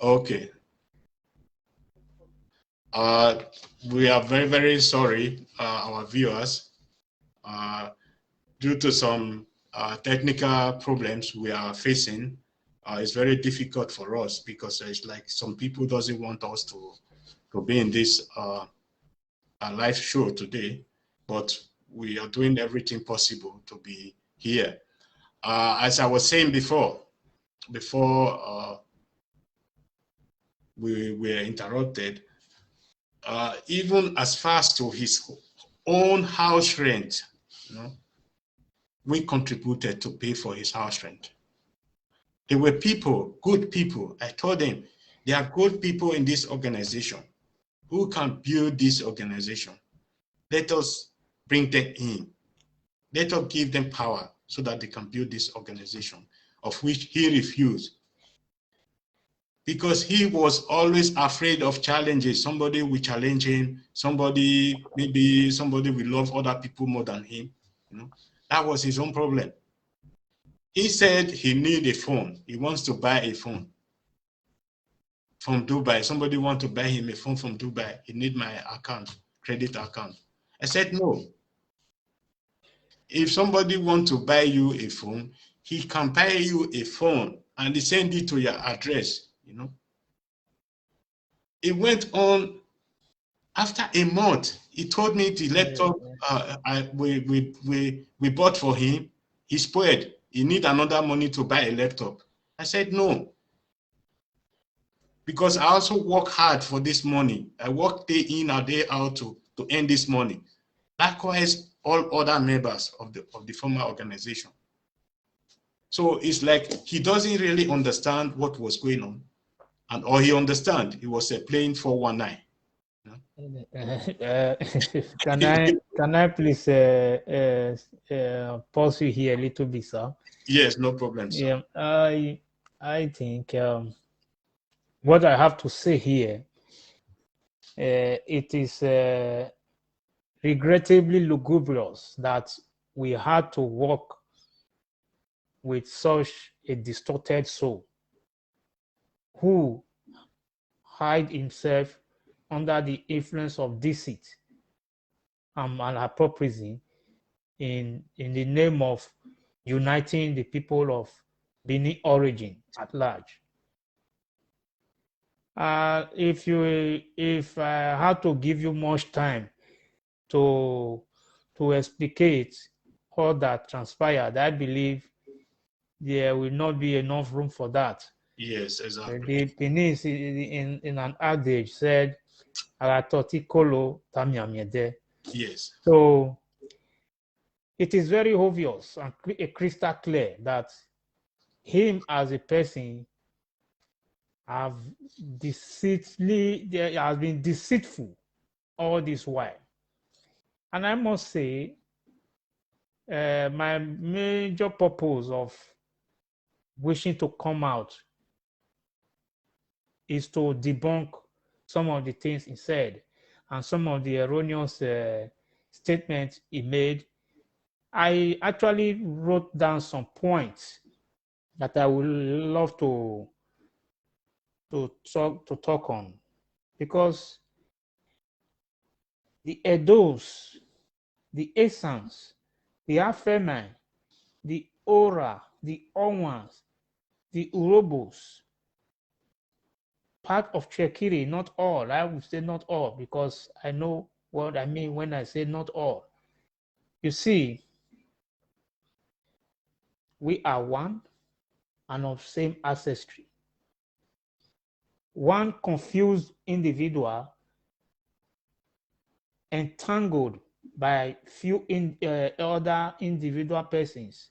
Okay. We are very, very sorry, our viewers. Due to some technical problems we are facing, it's very difficult for us because it's like some people doesn't want us to be in this live show today, but we are doing everything possible to be here. As I was saying before we were interrupted, even as far as to his own house rent, you know, we contributed to pay for his house rent. There were people, good people. I told them, there are good people in this organization who can build this organization. Let us bring them in. Let us give them power so that they can build this organization, of which he refused. Because he was always afraid of challenges. Somebody will challenge him. Maybe somebody will love other people more than him. You know, that was his own problem. He said he need a phone. He wants to buy a phone from Dubai. Somebody want to buy him a phone from Dubai. He need my account, credit account. I said, no. If somebody want to buy you a phone, he can buy you a phone and he send it to your address, you know. It went on. After a month, he told me the laptop we bought for him, he spoiled. He need another money to buy a laptop. I said, no. Because I also work hard for this money. I work day in and day out to earn this money. Likewise, all other members of the former organization. So it's like he doesn't really understand what was going on, or he understand he was playing 419. Can I please pause you here a little bit, sir? Yes, no problem, sir. Yeah, I think what I have to say here, it is regrettably lugubrious that we had to work with such a distorted soul who hide himself under the influence of deceit and malapropism in the name of uniting the people of Benin origin at large. If I had to give you much time to explicate all that transpired, I believe there will not be enough room for that. Yes, exactly. The Benin in an adage said, "Aratoti tamiamiede." Yes. So it is very obvious and crystal clear that him as a person has been deceitful all this while. And I must say, my major purpose of wishing to come out is to debunk some of the things he said and some of the erroneous statements he made. I actually wrote down some points that I would love to talk on, because the Edos, the Essence, the Afemai, the Ora, the Owans, the Urobos, part of Chekiri, not all. I would say not all, because I know what I mean when I say not all. You see, we are one and of same ancestry. One confused individual entangled by few other individual persons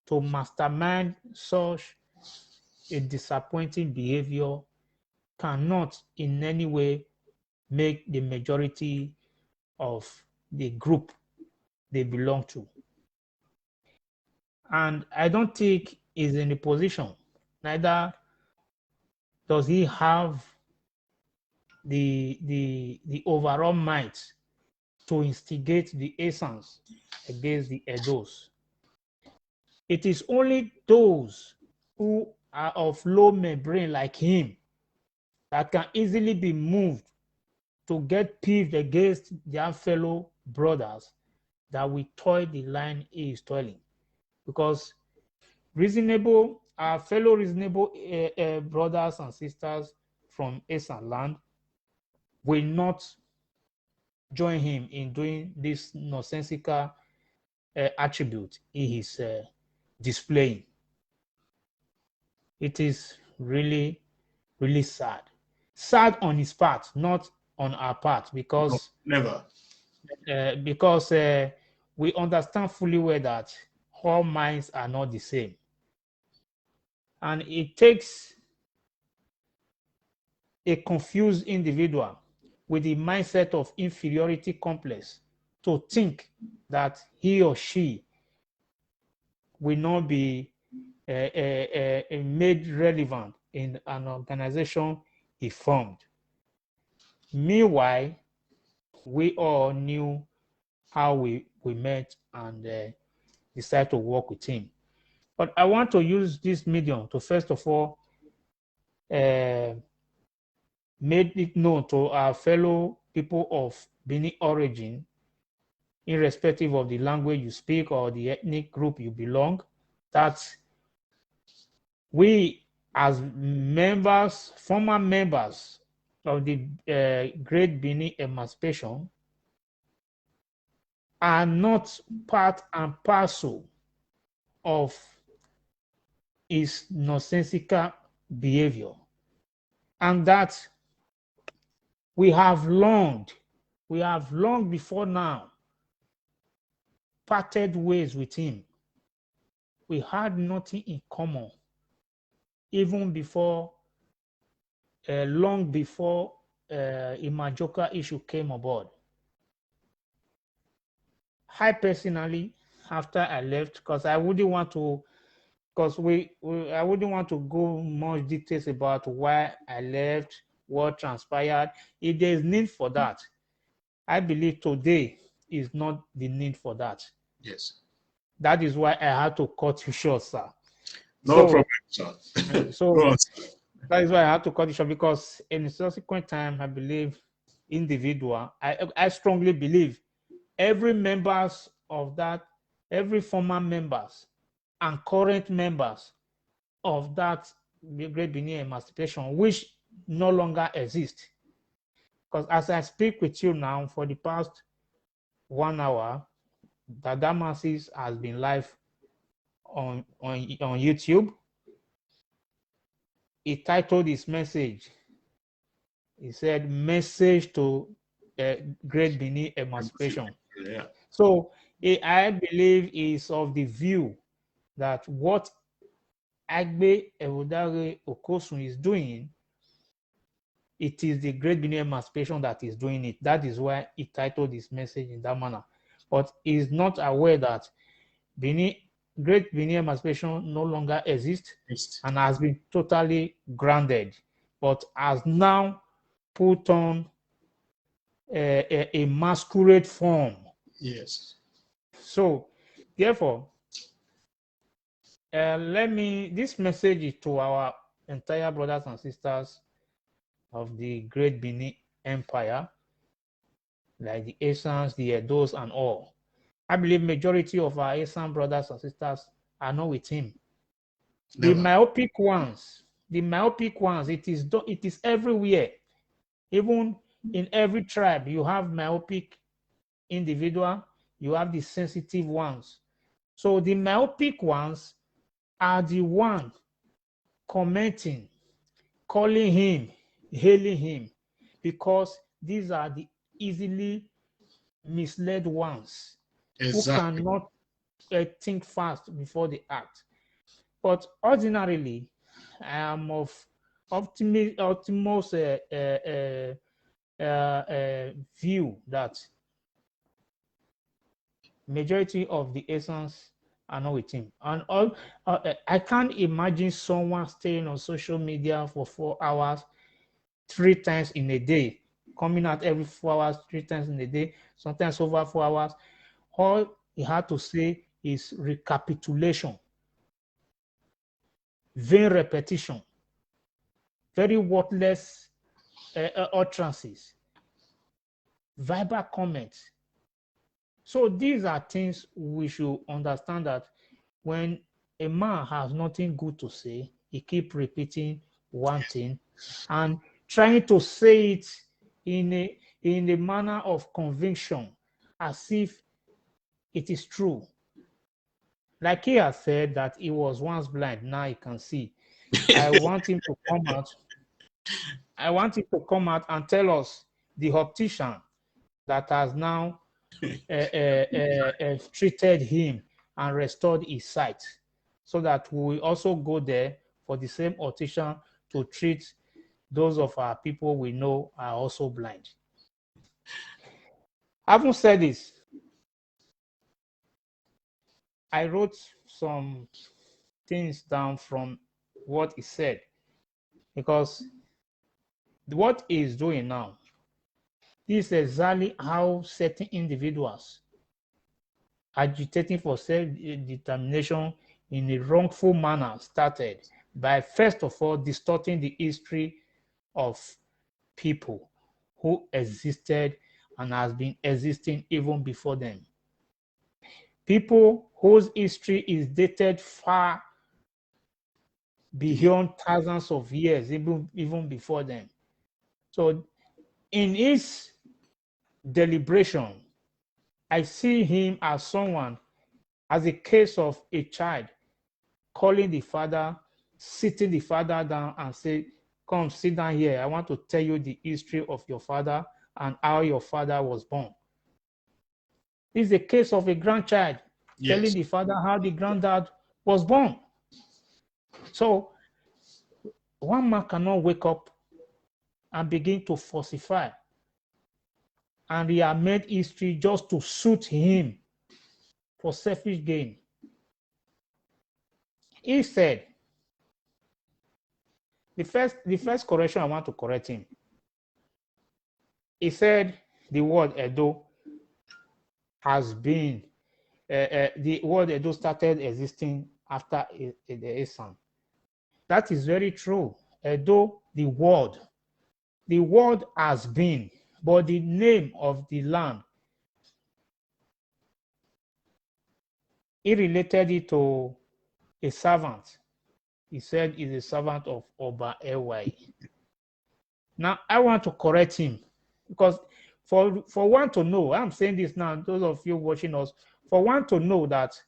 to mastermind such a disappointing behavior cannot in any way make the majority of the group they belong to. And I don't think he's in a position, neither does he have the overall might to instigate the Essence against the Edos. It is only those who are of low membrane like him that can easily be moved to get peeved against their fellow brothers that we toil the line he is toiling. Because our fellow reasonable brothers and sisters from Esan land will not join him in doing this nonsensical attribute he is displaying. It is really, really sad. Sad on his part, not on our part, because No, never. Because we understand fully well that all minds are not the same. And it takes a confused individual with the mindset of inferiority complex to think that he or she will not be made relevant in an organization he formed. Meanwhile, we all knew how we met and decided to work with him. But I want to use this medium to first of all make it known to our fellow people of Benin origin, irrespective of the language you speak or the ethnic group you belong, that we as members, former members of the Great Benin Emancipation are not part and parcel of his nonsensical behavior, and that we have long before now parted ways with him. We had nothing in common, even before, long before Imajoka issue came aboard. I personally, after I left, because I wouldn't want to, I wouldn't want to go much details about why I left, what transpired. If there is need for that, I believe today is not the need for that. Yes. That is why I had to cut you short, sir. No problem, sir. So that is why I had to cut it short, because in a subsequent time, I believe I strongly believe every members of that, every former members and current members of that Great Benin Emancipation, which no longer exist. Because as I speak with you now for the past 1 hour, Dada Masses has been live on YouTube. He titled his message. He said, "Message to Great Benin Emancipation." Yeah. So I believe is of the view that what Agbe Ewudare Okosun is doing, it is the Great Benin Emancipation that is doing it. That is why he titled his message in that manner. But he is not aware that Great Benin Emancipation no longer exists and has been totally grounded, but has now put on a masquerade form. Yes. So, therefore, this message is to our entire brothers and sisters of the Great Benin Empire, like the Asans, the Edos, and all. I believe majority of our Asan brothers and sisters are not with him. The myopic ones, it is everywhere. Even in every tribe, you have myopic individual, you have the sensitive ones. So the myopic ones are the one commenting, calling him, hailing him, because these are the easily misled ones who cannot think fast before they act. But ordinarily, I am of utmost view that majority of the essence are not with him. And I can't imagine someone staying on social media for 4 hours, 3 times in a day, coming out every 4 hours, 3 times in a day, sometimes over 4 hours. All he had to say is recapitulation, vain repetition, very worthless utterances, verbal comments. So these are things we should understand, that when a man has nothing good to say, he keep repeating one thing and trying to say it in a manner of conviction, as if it is true. Like he has said that he was once blind, now he can see. I want him to come out. I want him to come out and tell us the optician that has now treated him and restored his sight, so that we will also go there for the same optician to treat those of our people we know are also blind. Having said this, I wrote some things down from what he said, because what he is doing now, this is exactly how certain individuals agitating for self-determination in a wrongful manner started, by first of all distorting the history of people who existed and has been existing even before them. People whose history is dated far beyond thousands of years, even before them. So in his deliberation, I see him as someone, as a case of a child calling the father, sitting the father down and say, come sit down here. I want to tell you the history of your father and how your father was born. This is a case of a grandchild telling the father how the granddad was born. So one man cannot wake up and begin to falsify and reamend history just to suit him for selfish gain. He said, the first correction I want to correct him. He said the word Edo has been, the word Edo started existing after the Esan. That is very true. Edo, the word has been, but the name of the land, he related it to a servant. He said he's a servant of Oba Ewai. Now, I want to correct him, because for one to know, I'm saying this now, those of you watching us, for one to know that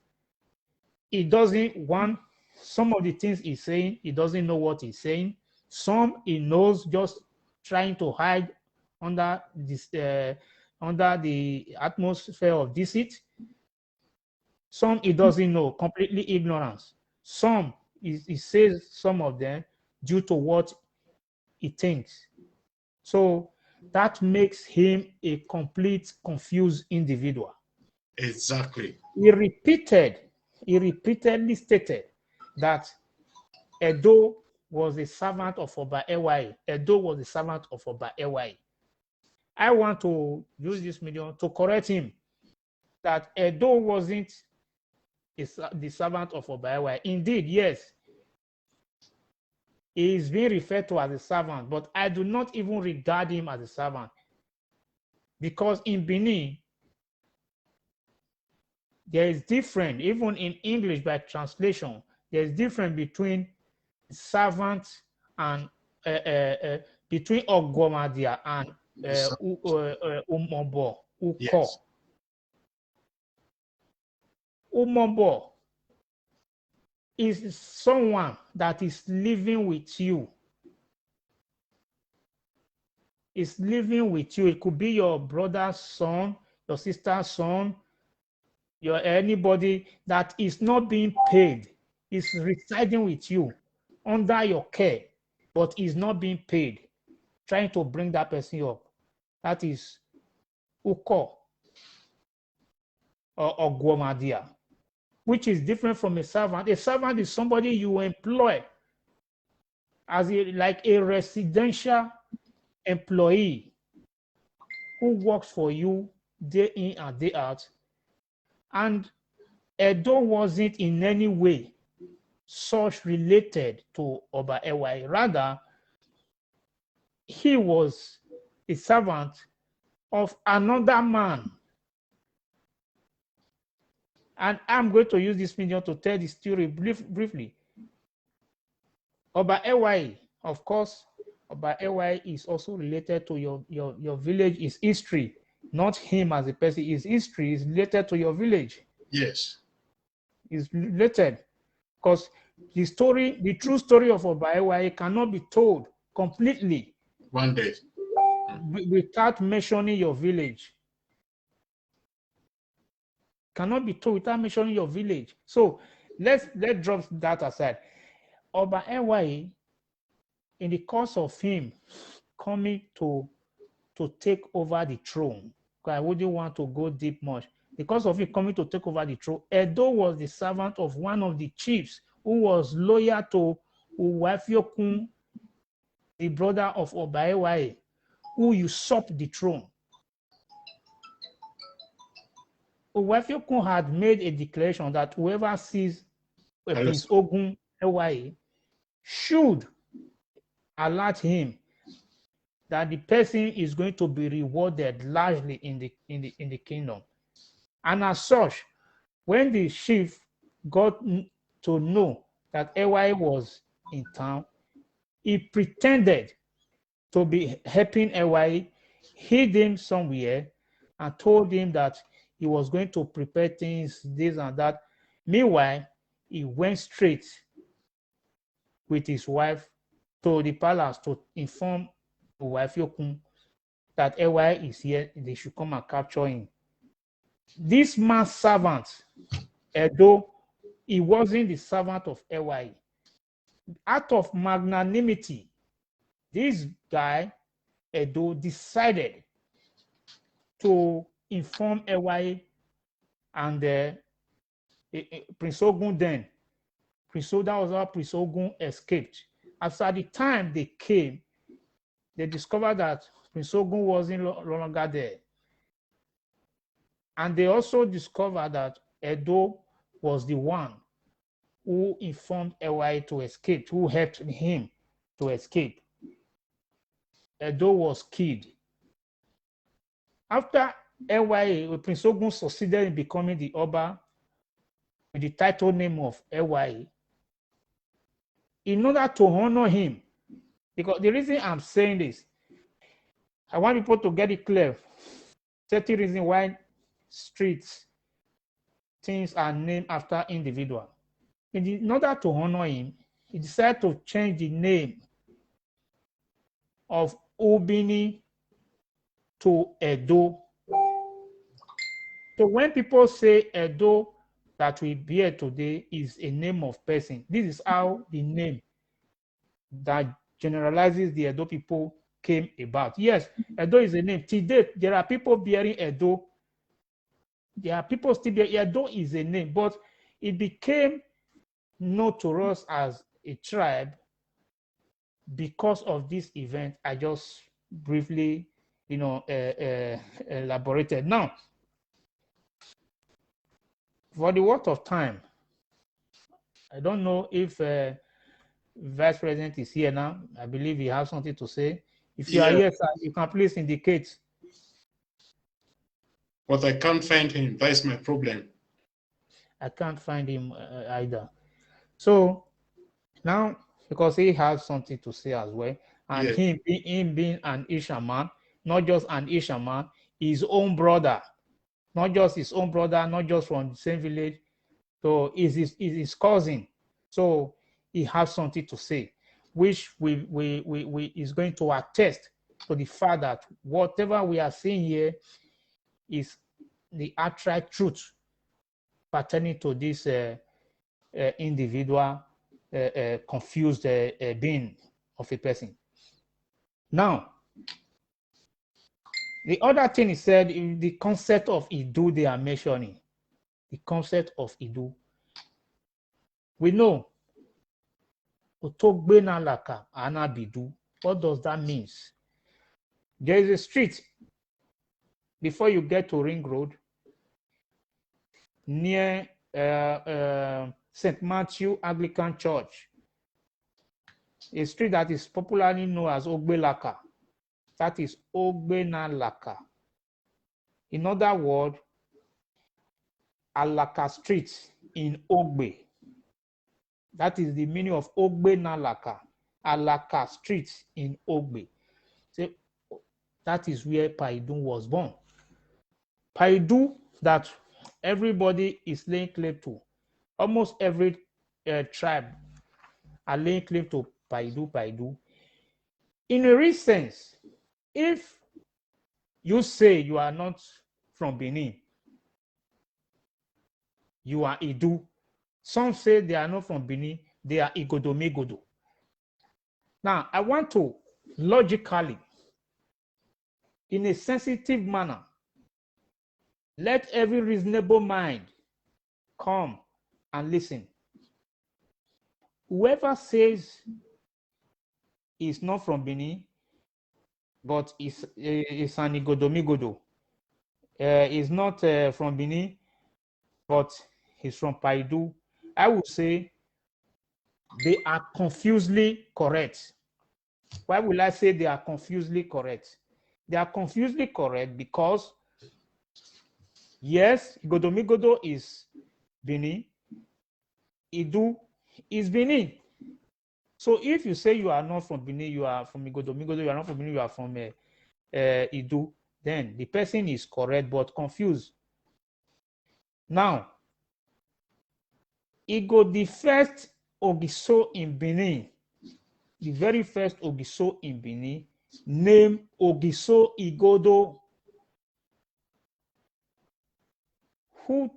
he doesn't want some of the things he's saying, he doesn't know what he's saying. Some he knows, just trying to hide under this under the atmosphere of deceit. Some he doesn't know, completely ignorance. Some he says some of them due to what he thinks. So that makes him a complete confused individual. Exactly. He repeatedly stated that Edo was a servant of Oba Ewai. Edo was a servant of Oba Ewai. I want to use this medium to correct him that Edo wasn't the servant of Oba Ewai. Indeed, yes, he is being referred to as a servant, but I do not even regard him as a servant, because in Benin, there is difference, even in English by translation, there is difference between servant and between Ogwomadia and Umobo, Uko. Yes. Umobo is someone that is living with you. Is living with you. It could be your brother's son, your sister's son, your anybody that is not being paid, is residing with you under your care, but is not being paid, trying to bring that person up. That is Uko or Gwomadia, which is different from a servant. A servant is somebody you employ as like a residential employee who works for you day in and day out. And Edo wasn't in any way such related to Oba Ewai. Rather, he was a servant of another man. And I'm going to use this medium to tell the story briefly. Oba Ewaye, of course, Oba Ewaye is also related to your village, is history, not him as a person. His history is related to your village. Yes. Is related because the true story of Oba Ewaye cannot be told completely One day. without mentioning your village. Cannot be told without mentioning your village. So let's drop that aside. Oba Ewaye, in the course of him coming to take over the throne, because I wouldn't want to go deep much. Because of him coming to take over the throne, Edo was the servant of one of the chiefs who was loyal to Uwafiokun, the brother of Oba Ewaye, who usurped the throne. Uwafiokun had made a declaration that whoever sees Prince Ogun Ewaye should alert him that the person is going to be rewarded largely in the kingdom. And as such, when the chief got to know that Ewaye was in town, he pretended to be helping Ewaye, hid him somewhere, and told him that he was going to prepare things, this and that. Meanwhile, he went straight with his wife to the palace to inform Uwafiokun that Ewaye is here, they should come and capture him. This man's servant, Edo, he wasn't the servant of Ewaye. Out of magnanimity, this guy, Edo, decided to inform Ewaye and Prince Ogun then. That was how Prince Ogun escaped. After the time they came, they discovered that Prince Ogun wasn't no longer there. And they also discovered that Edo was the one who informed Ewaye to escape, who helped him to escape. Edo was killed. After Ewaye, Prince Ogun succeeded in becoming the Oba with the title name of Ewaye. In order to honor him, because the reason I'm saying this, I want people to get it clear. 30 reasons why streets, things are named after individual. In order to honor him, he decided to change the name of Obini to Edo. So when people say Edo that we bear today is a name of person, this is how the name that generalizes the Edo people came about. Yes, Edo is a name. Today, there are people bearing Edo. There are people still bearing Edo is a name, but it became known to us as a tribe because of this event I just briefly, elaborated. Now, for the worth of time, I don't know if Vice President is here now. I believe he has something to say. If you are here, sir, you can please indicate. But I can't find him. That is my problem. I can't find him either. So now, because he has something to say as well, and him being an Ishaman, not just an Ishaman, his own brother, not just his own brother, not just from the same village. So is his cousin. So he has something to say, which we is going to attest to the fact that whatever we are seeing here is the outright truth pertaining to this individual confused being of a person. Now, the other thing is said in the concept of Idu they are mentioning. The concept of Idu. We know Otogbe Laka Anabidu. What does that mean? There is a street before you get to Ring Road near St. Matthew Anglican Church. A street that is popularly known as Ogbelaka. That is Ogbenalaka. In other words, Alaka Street in Ogbe. That is the meaning of Ogbenalaka. Alaka Street in Ogbe. So that is where Paidun was born. Paidu that everybody is laying claim to. Almost every tribe are laying claim to Paidu. In a real sense, if you say you are not from Benin, you are Idu. Some say they are not from Benin, they are Igodomegodo. Now, I want to logically, in a sensitive manner, let every reasonable mind come and listen. Whoever says is not from Benin, but is an Igodomigodo, is not from Benin, but he's from Paidu, I would say they are confusedly correct. Why will I say they are confusedly correct? They are confusedly correct because, yes, Igodomigodo is Benin, Idu is Benin. So if you say you are not from Benin, you are from Igodomigodo, you are not from Benin, you are from Idu, then the person is correct but confused. Now, Igo, the first Ogiso in Benin, the very first Ogiso in Benin, named Ogiso Igodo, who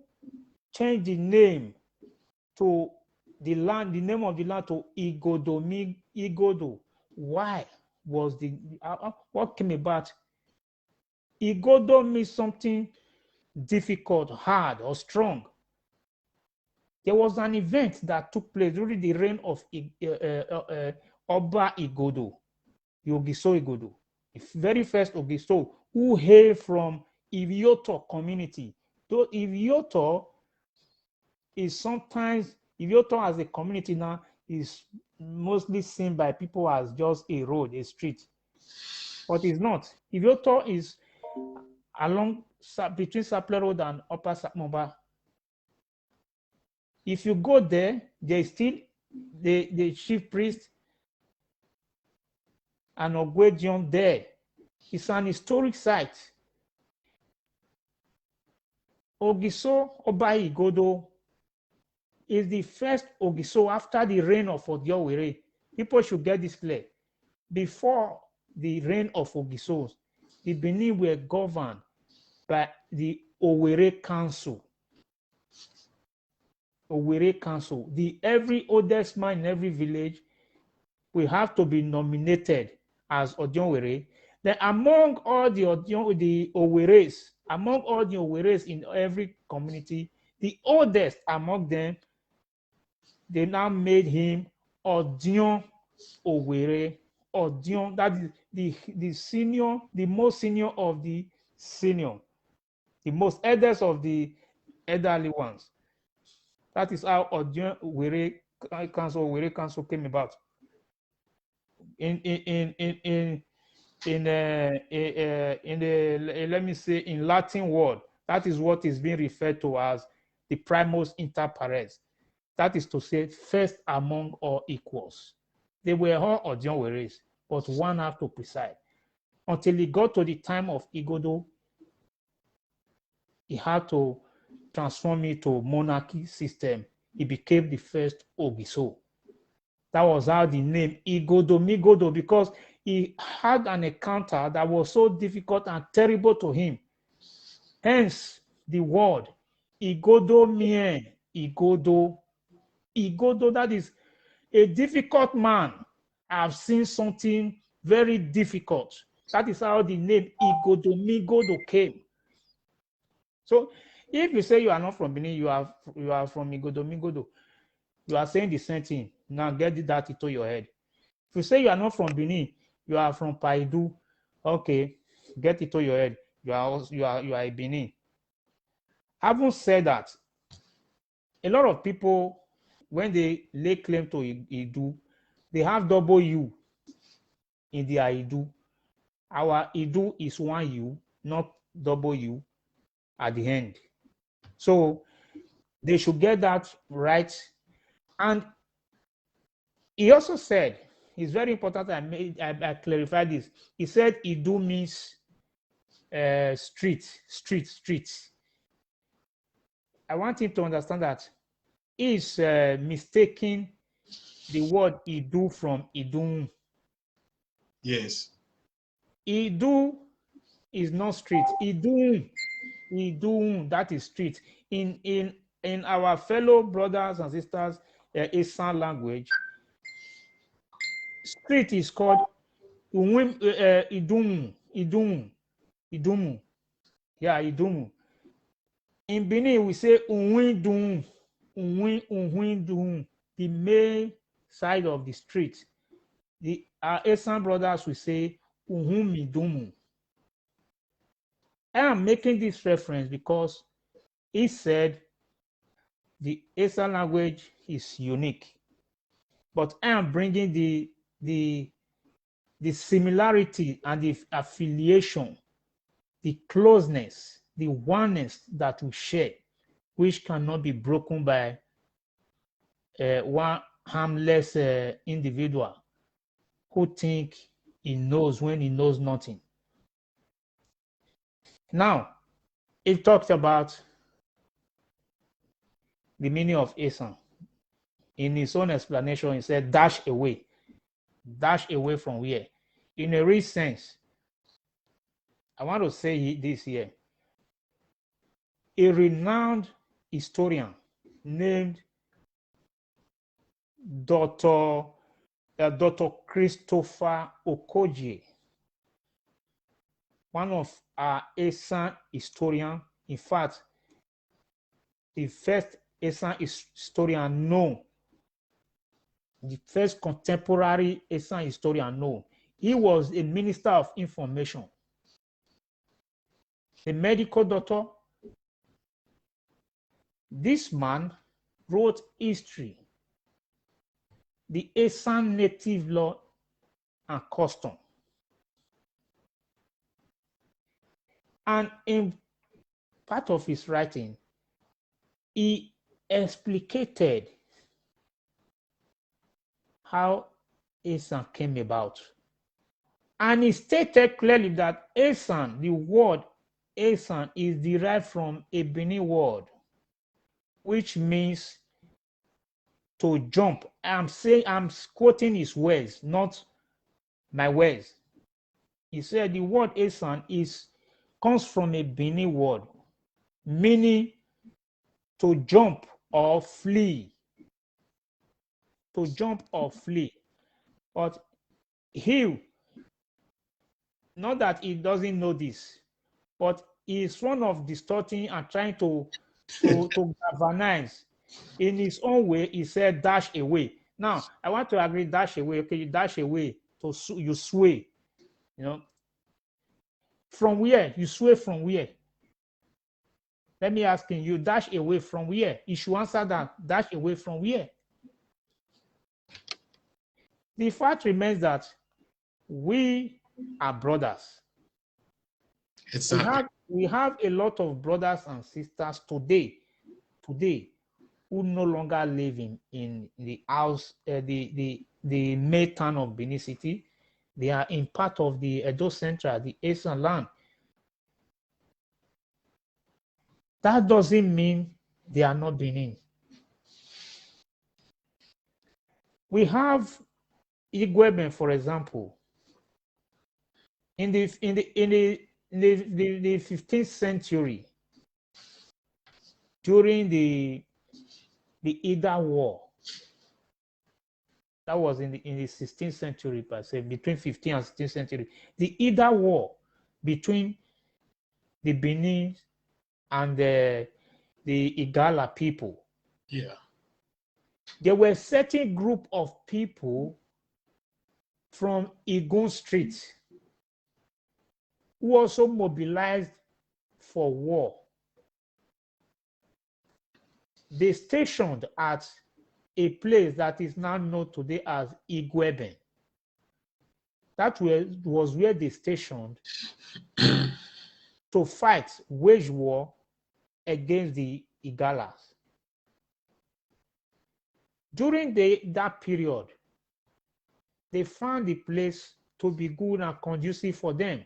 changed the name to the land, the name of the land to Igodo. Why was what came about? Igodo means something difficult, hard, or strong. There was an event that took place during the reign of Oba Igodo, the Ogiso Igodo, the very first Ogiso, who hailed from Ivioto community. Though Ivioto as a community now is mostly seen by people as just a road, a street, but it's not. Ivioto is along between Sapele Road and Upper Sapmomba. If you go there, there is still the chief priest and Ogwedion there. It's an historic site. Ogiso Oba Igodo is the first Ogiso after the reign of Odiowere. People should get this clear. Before the reign of Ogisos, the Benin were governed by the Owerri Council. Owerri Council. Every oldest man in every village will have to be nominated as Odionwere. Then among all the Oweres, in every community, the oldest among them, they now made him Odion Owere. Odion, that is the senior, the most senior of the senior, the most eldest of the elderly ones. That is how Odion Owere Council came about. In let me say in Latin word, that is what is being referred to as the primus inter pares. That is to say, first among all equals. They were all Odionweres, but one have to preside. Until it got to the time of Igodo, he had to transform it to monarchy system. He became the first Ogiso. That was how the name Igodomigodo, because he had an encounter that was so difficult and terrible to him. Hence the word Igodomien, Igodo, that is a difficult man. I've seen something very difficult. That is how the name Igodomigodo came. So if you say you are not from Benin, you are from Igodomigodo, you are saying the same thing. Now get that into your head. If you say you are not from Benin, you are from Paidu, okay, get it to your head. You are a Benin. Having said that, a lot of people, when they lay claim to Idu, they have double U in their Idu. Our Idu is one U, not double U at the end. So they should get that right. And he also said, it's very important I clarify this. He said Idu means street. I want him to understand that he is mistaking the word Idu from Idun. Yes. Idu is not street. Idun, that is street. In our fellow brothers and sisters, Esan language, street is called Idumu. Yeah, Idumu. In Benin, we say Unwindun, the main side of the street. Our Esan brothers will say Unhumidumu. I am making this reference because he said the Esan language is unique, but I am bringing the similarity and the affiliation, the closeness, the oneness that we share, which cannot be broken by one harmless individual who think he knows when he knows nothing. Now, he talked about the meaning of Esan. In his own explanation, he said, dash away. Dash away from where? In a real sense, I want to say this here. A renowned historian named Dr. Christopher Okogie, one of our Esan historians, in fact, the first Esan historian known, the first contemporary Esan historian known. He was a minister of information, a medical doctor. This man wrote history, the Esan native law and custom. And in part of his writing, he explicated how Esan came about. And he stated clearly that Esan, the word Esan, is derived from a Benin word, which means to jump. I'm quoting his words, not my words. He said the word Esan comes from a Benin word, meaning to jump or flee. To jump or flee. But he, not that he doesn't know this, but he is one of distorting and trying to galvanize. In his own way, he said dash away. Now, I want to agree, dash away. Okay, you dash away, you sway. You know, from where? You sway from where? Let me ask you dash away from where? You should answer that. Dash away from where? The fact remains that we are brothers. Exactly. We have a lot of brothers and sisters today who no longer live in the house, the main town of Benin City. They are in part of the Edo Central, the Eastern land. That doesn't mean they are not Benin. We have Igweben, for example. In the 15th century, during the Ida War, that was in the 16th century, per se, between 15th and 16th century, the Ida War between the Benin and the Igala people. Yeah. There were a certain group of people from Igun Street who also mobilized for war. They stationed at a place that is now known today as Igweben. was where they stationed to fight, wage war against the Igalas. During that period, they found the place to be good and conducive for them.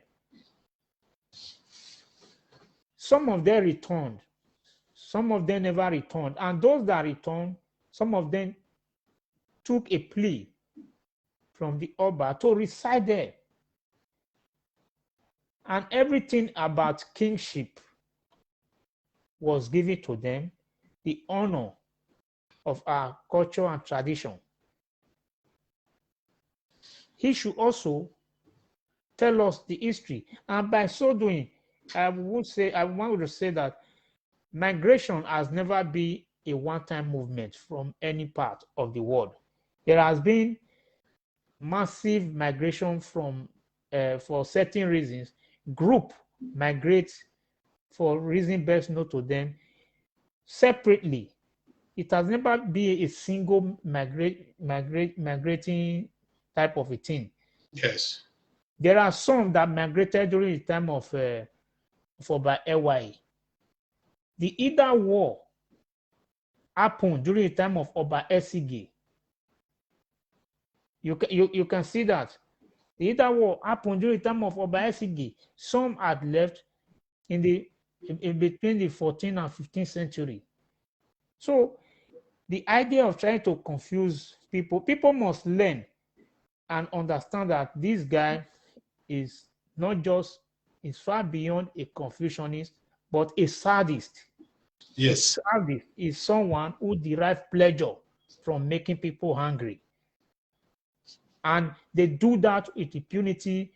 Some of them returned, some of them never returned, and those that returned, some of them took a plea from the Oba to reside there. And everything about kingship was given to them, the honor of our culture and tradition. He should also tell us the history. And by so doing, I want to say that migration has never been a one-time movement from any part of the world. There has been massive migration from for certain reasons. Group migrate for reason best known to them separately. It has never been a single migrating type of a thing. Yes. There are some that migrated during the time of Oba Ewaye. The Ida War happened during the time of Oba Esige. You can see that. The Ida War happened during the time of Oba Esige. Some had left in between the 14th and 15th century. So the idea of trying to confuse people must learn and understand that this guy is not just, is far beyond a Confucianist, but a sadist. Yes. A sadist is someone who derives pleasure from making people hungry. And they do that with impunity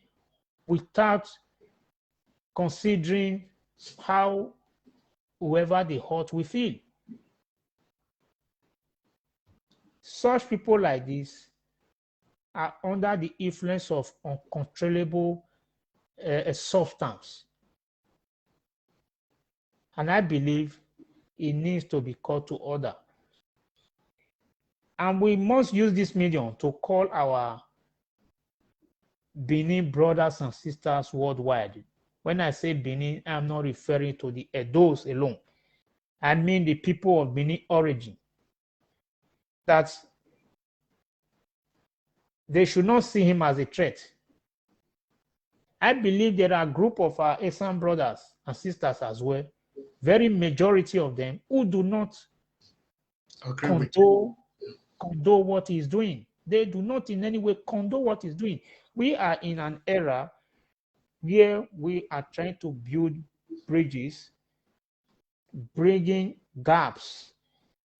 without considering how whoever they hurt will feel. Such people like this are under the influence of uncontrollable substance. And I believe it needs to be called to order. And we must use this medium to call our Benin brothers and sisters worldwide. When I say Benin, I'm not referring to the Edos alone. I mean the people of Benin origin. That they should not see him as a threat. I believe there are a group of our Esan brothers and sisters as well, very majority of them, who do not condone what he's doing. They do not in any way condone what he's doing. We are in an era where we are trying to build bridges, bringing gaps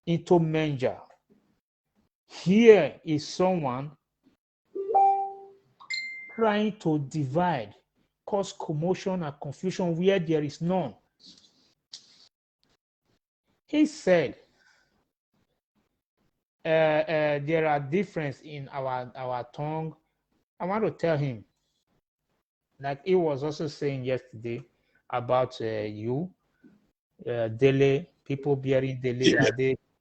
into manger. Here is someone trying to divide, cause commotion and confusion where there is none. He said there are differences in our tongue. I want to tell him, like he was also saying yesterday about you, Dele, people bearing Dele,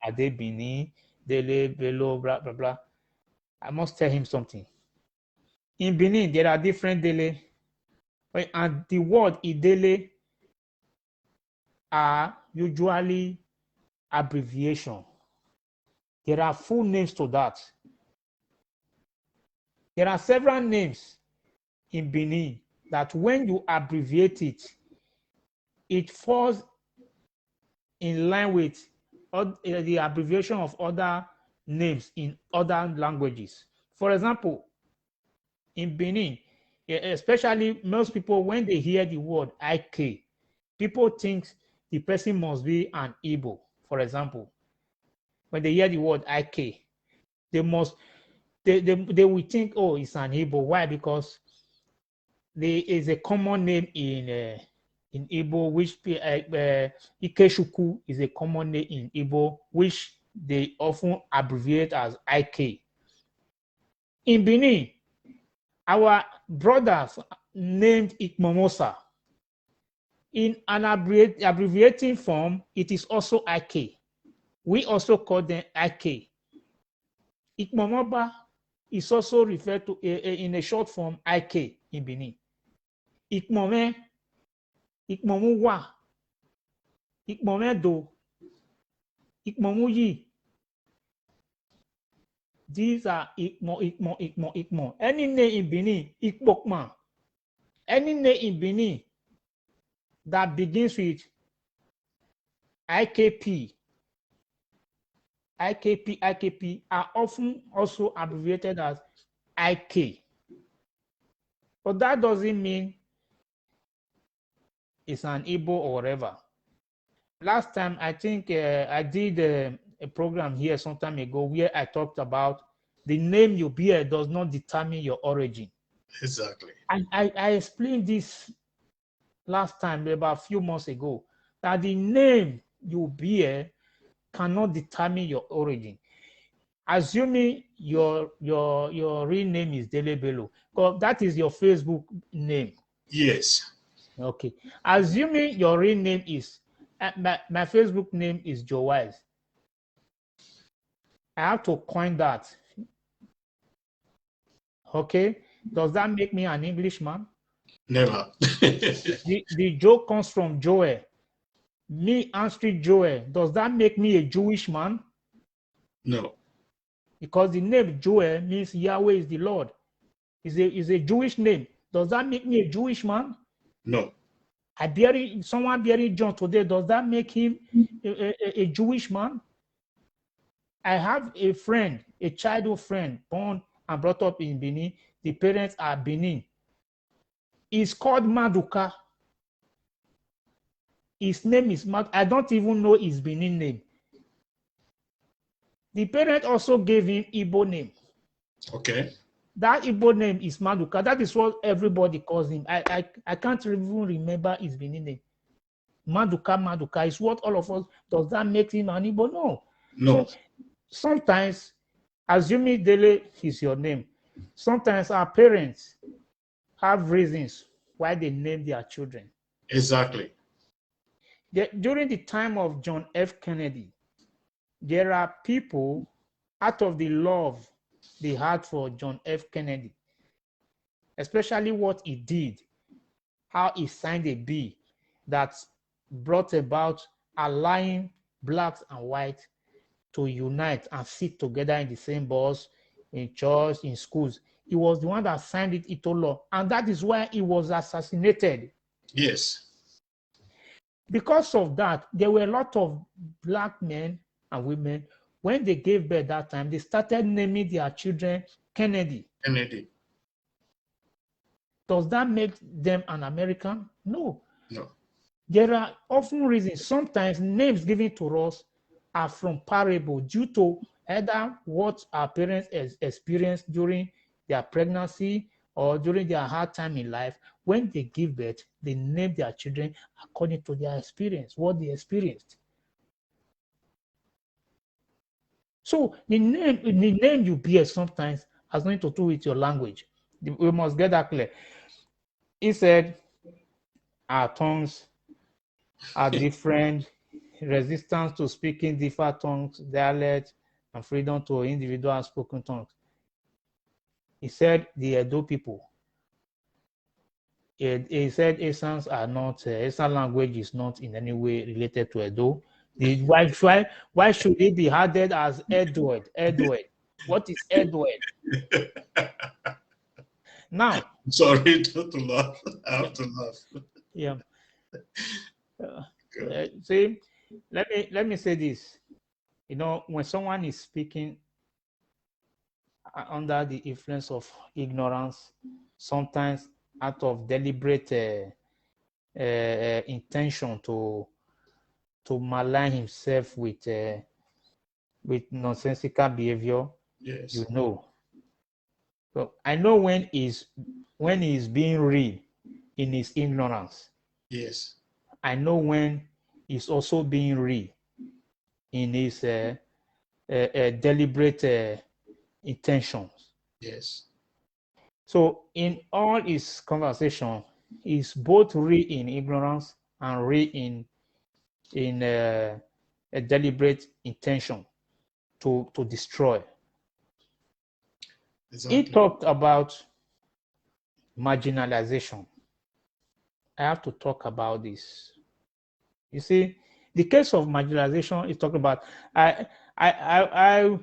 are they Bini, Dele, Belo, blah, blah, blah. I must tell him something. In Benin, there are different Dele, and the word Idele are usually abbreviation. There are full names to that. There are several names in Benin that when you abbreviate it, it falls in line with the abbreviation of other names in other languages. For example, in Benin, especially most people, when they hear the word IK, people think the person must be an Igbo. For example, when they hear the word IK, they will think, oh, it's an Igbo. Why? Because there is a common name in Igbo, which Ikeshuku is a common name in Igbo, which they often abbreviate as IK. In Benin, our brothers named Ikmomosa. In an abbreviating form, it is also IK. We also call them IK. Ikmomoba is also referred to in a short form IK in Benin. Ikmome, Ikmomu wa, Ikmome do, Ikmomu yi. These are Ikmo. Any name in Benin, Ikpokma. Any name in Benin that begins with IKP, IKP are often also abbreviated as IK. But that doesn't mean it's an Igbo or whatever. Last time, I think I did a program here some time ago where I talked about the name you bear does not determine your origin. Exactly. I explained this last time, about a few months ago, that the name you bear cannot determine your origin. Assuming your real name is Dele Bello, because that is your Facebook name. Yes. Okay. Assuming your real name is my Facebook name is Joe Wise. I have to coin that. Okay. Does that make me an Englishman? Never. The Joe comes from Joel. Me, Anstreet Joel. Does that make me a Jewish man? No. Because the name Joel means Yahweh is the Lord. Is a Jewish name. Does that make me a Jewish man? No. Someone bearing John today, does that make him a Jewish man? I have a friend, a childhood friend, born and brought up in Benin. The parents are Benin. He's called Maduka. His name is Mad. I don't even know his Benin name. The parent also gave him Igbo name. Okay. That Igbo name is Maduka. That is what everybody calls him. I can't even remember his Benin name. Maduka is what all of us. Does that make him an Igbo? No. No. So sometimes, assuming Dele is your name, sometimes our parents have reasons why they name their children. Exactly. During the time of John F. Kennedy, there are people, out of the love they had for John F. Kennedy, especially what he did, how he signed a bill that brought about allying blacks and whites to unite and sit together in the same bus, in church, in schools. He was the one that signed it into law, and that is why he was assassinated. Yes. Because of that, there were a lot of black men and women, when they gave birth that time, they started naming their children Kennedy. Kennedy. Does that make them an American? No. No. There are often reasons. Sometimes names given to us are from parable due to either what our parents experienced during their pregnancy or during their hard time in life. When they give birth, they name their children according to their experience, what they experienced. So the name you bear sometimes has nothing to do with your language. We must get that clear. He said, our tongues are different, resistance to speaking different tongues, dialect, and freedom to individual spoken tongues. He said the Edo people. He said Esans are not, Esan language is not in any way related to Edo. Why should it be added as Edward? Edward. What is Edward? Now, Sorry, not to laugh. I have to laugh. yeah. See, let me say this. You know, when someone is speaking under the influence of ignorance, sometimes out of deliberate intention to malign himself with nonsensical behavior, Yes. you know. So I know when he's being real in his ignorance. Yes. I know when he's also being real in his deliberate intentions. Yes. So in all his conversation, he's both real in ignorance and real in a deliberate intention to destroy. He Exactly. talked about marginalization. I have to talk about this. You see, the case of marginalization is talking about. I I I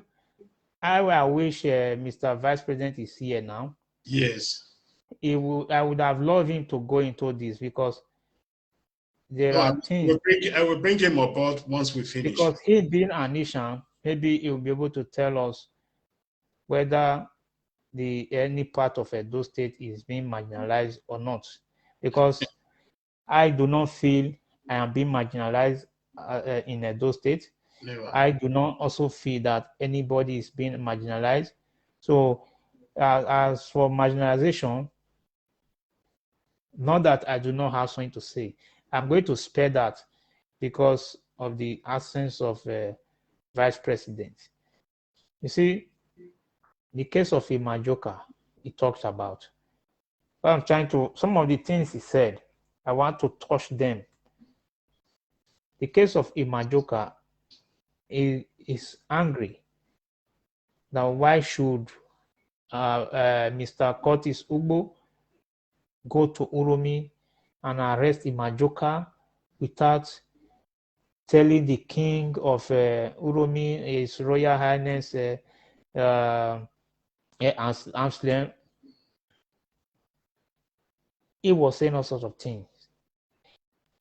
I I wish Mr. Vice President is here now. Yes. I would have loved him to go into this because there No, are things. I will bring him aboard once we finish. Because he being an Ishan, maybe he'll be able to tell us whether any part of Edo State is being marginalized or not. Because I do not feel I am being marginalized in Edo State. Never. I do not also feel that anybody is being marginalized. So, as for marginalization, not that I do not have something to say. I'm going to spare that because of the absence of vice president. You see, the case of Imajoka, he talks about. But I'm trying to, some of the things he said, I want to touch them. The case of Imajoka is angry. Now, why should Mr. Curtis Ugbo go to Uromi and arrest Imajoka without telling the king of Uromi, His Royal Highness Amsler? He was saying all sorts of things.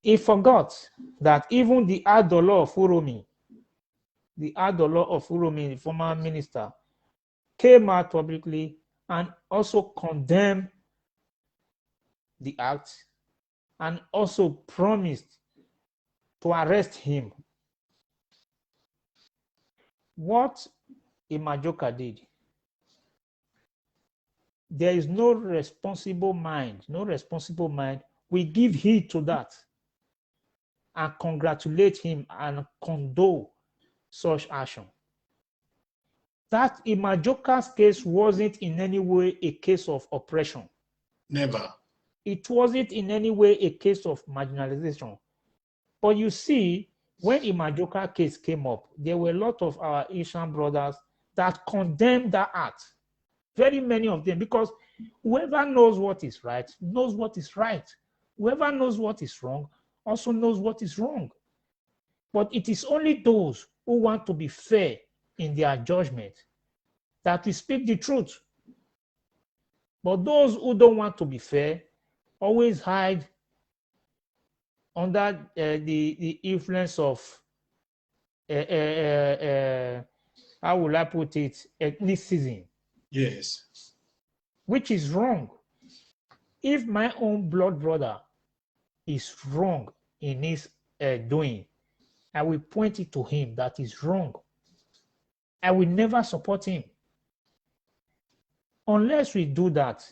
He forgot that even the Adolo of Uromi, the former minister, came out publicly and also condemned the act and also promised to arrest him. What Imajoka did, there is no responsible mind will give heed to that and congratulate him and condone such action. That Imajoka's case wasn't in any way a case of oppression. Never. It wasn't in any way a case of marginalization. But you see, when Imajoka case came up, there were a lot of our Asian brothers that condemned that act. Very many of them, because whoever knows what is right, knows what is right. Whoever knows what is wrong, also knows what is wrong. But it is only those who want to be fair in their judgment that will speak the truth. But those who don't want to be fair always hide under the influence of, how will I put it, ethnicism. Yes. Which is wrong. If my own blood brother is wrong in his doing, I will point it to him that is wrong. I will never support him. Unless we do that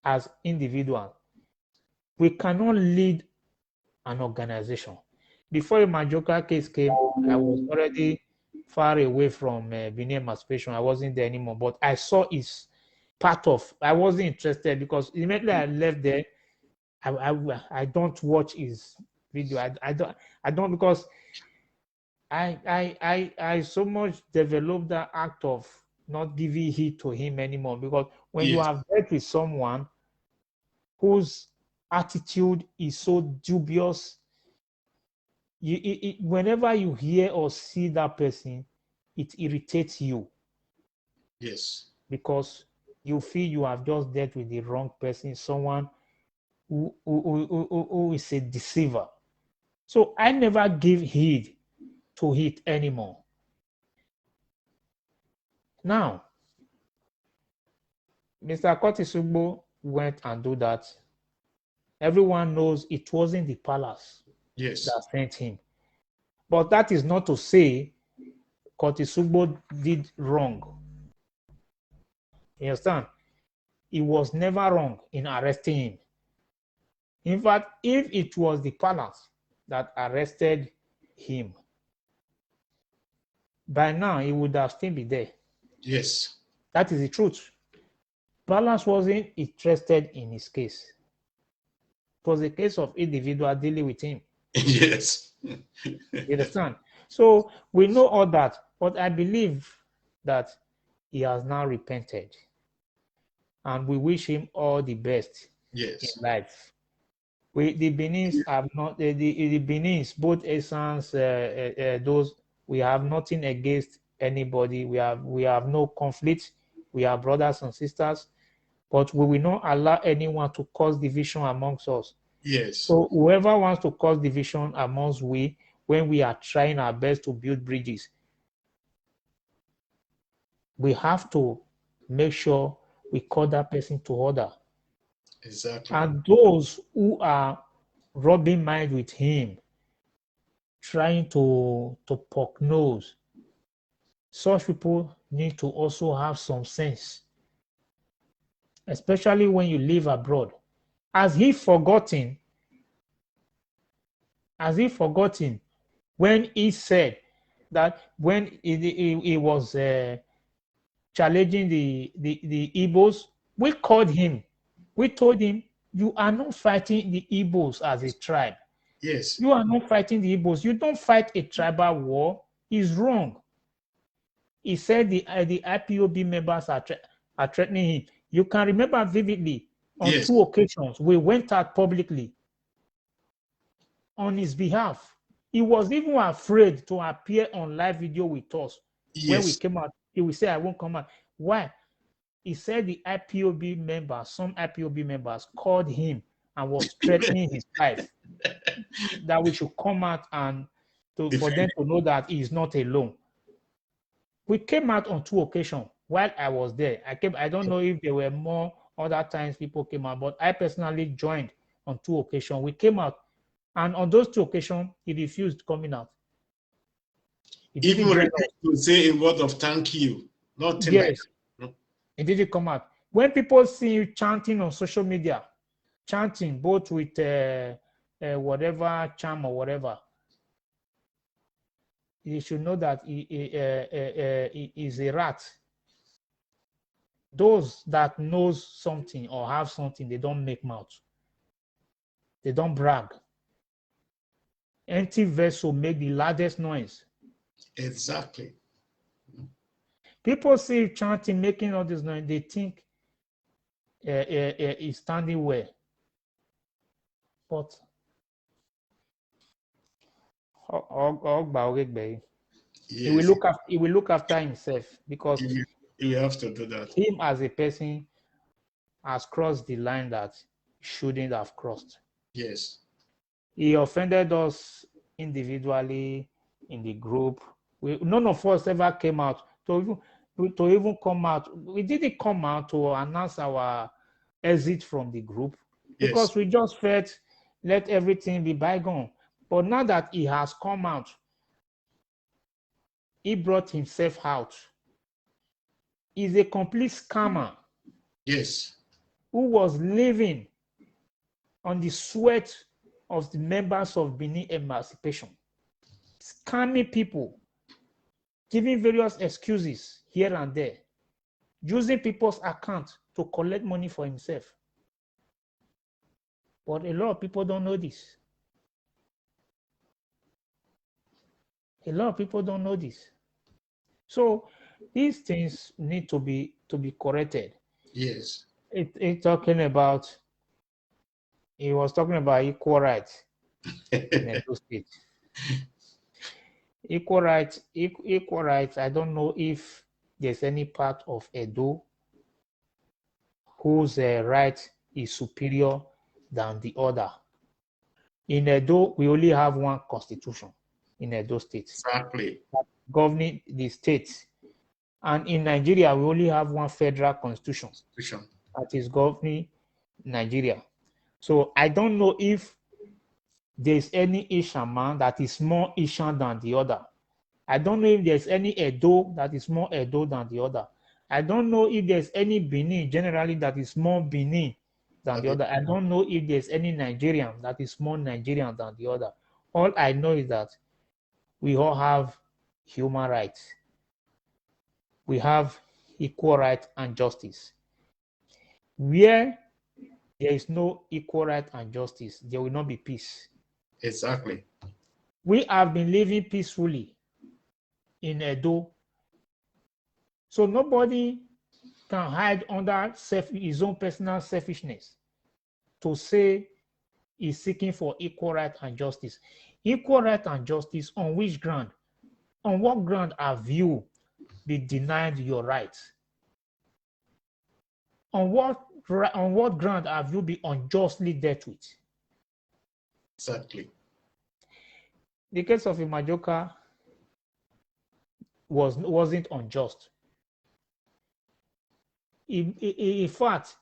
as individuals, we cannot lead an organization. Before the Majoka case came, I was already far away from Benin Emancipation. I wasn't there anymore, but I saw its part of. I wasn't interested because immediately I left there, I don't watch his video. I don't because I so much developed that act of not giving heed to him anymore, because when you Yes. have dealt with someone whose attitude is so dubious, whenever you hear or see that person, it irritates you Yes. because you feel you have just dealt with the wrong person, someone who is a deceiver. So I never give heed to it anymore. Now, Mr. Kotisugbo went and do that. Everyone knows it wasn't the palace Yes. that sent him. But that is not to say Kotisugbo did wrong. You understand? He was never wrong in arresting him. In fact, if it was the palace that arrested him, by now he would have still been there. Yes. That is the truth. Palace wasn't interested in his case. It was a case of individual dealing with him. Yes. You understand? So we know all that, but I believe that he has now repented. and we wish him all the best in Yes. life. The Benins have not the Benins, both Essence, those, we have nothing against anybody. We have no conflict. We are brothers and sisters, but we will not allow anyone to cause division amongst us. Yes. So whoever wants to cause division amongst we, when we are trying our best to build bridges, we have to make sure we call that person to order. Exactly. And those who are rubbing mind with him, trying to poke nose, such people need to also have some sense, especially when you live abroad. Has he forgotten when he said that when he was challenging the Igbos, we called him, we told him, you are not fighting the Igbos as a tribe. Yes. You are not fighting the Igbos. You don't fight a tribal war. It's wrong. He said the IPOB members are threatening him. You can remember vividly on Yes. 2 occasions, we went out publicly on his behalf. He was even afraid to appear on live video with us. When we Yes. came out, he will say, I won't come out. Why? He said the IPOB members, some IPOB members called him and was threatening his life, that we should come out and for them to know that he is not alone. We came out on 2 occasions while I was there. I don't know if there were more other times people came out, but I personally joined on 2 occasions. We came out, and on those 2 occasions, he refused coming out. He Even didn't join us. to say a word of thank you. Nothing like Yes, that. he didn't come out. When people see you chanting on social media, chanting both with whatever charm or whatever, you should know that he is a rat. Those that knows something or have something, they don't make mouth. They don't brag. Empty vessel make the loudest noise. Exactly. People see you chanting, making all this noise, they think he's standing well. But he will Yes. look after himself, because You have to do that. him as a person has crossed the line that shouldn't have crossed. Yes. He offended us individually, in the group. None of us ever came out to even come out. We didn't come out to announce our exit from the group, Yes. because we just felt, let everything be bygone. But now that he has come out, he brought himself out. He's a complete scammer Yes. who was living on the sweat of the members of Benin Emancipation, scamming people, giving various excuses here and there, using people's account to collect money for himself. But a lot of people don't know this. A lot of people don't know this. So these things need to be corrected. Yes. He was talking about equal rights in Edo State. Equal rights. I don't know if there's any part of Edo whose right is superior than the other. In Edo, we only have one constitution in Edo State, Exactly. governing the state. And in Nigeria, we only have one federal constitution that is governing Nigeria. So I don't know if there's any Asian man that is more Asian than the other. I don't know if there's any Edo that is more Edo than the other. I don't know if there's any Benin generally that is more Benin than the other. I don't know if there's any Nigerian that is more Nigerian than the other. All I know is that we all have human rights. We have equal rights and justice. Where there is no equal right and justice, there will not be peace. Exactly. We have been living peacefully in Edo. So nobody can hide under his own personal selfishness to say he's seeking for equal right and justice. Equal right and justice on which ground? On what ground have you been denied your rights? On what ground have you been unjustly dealt with? Exactly. The case of Imajoka wasn't unjust. In fact,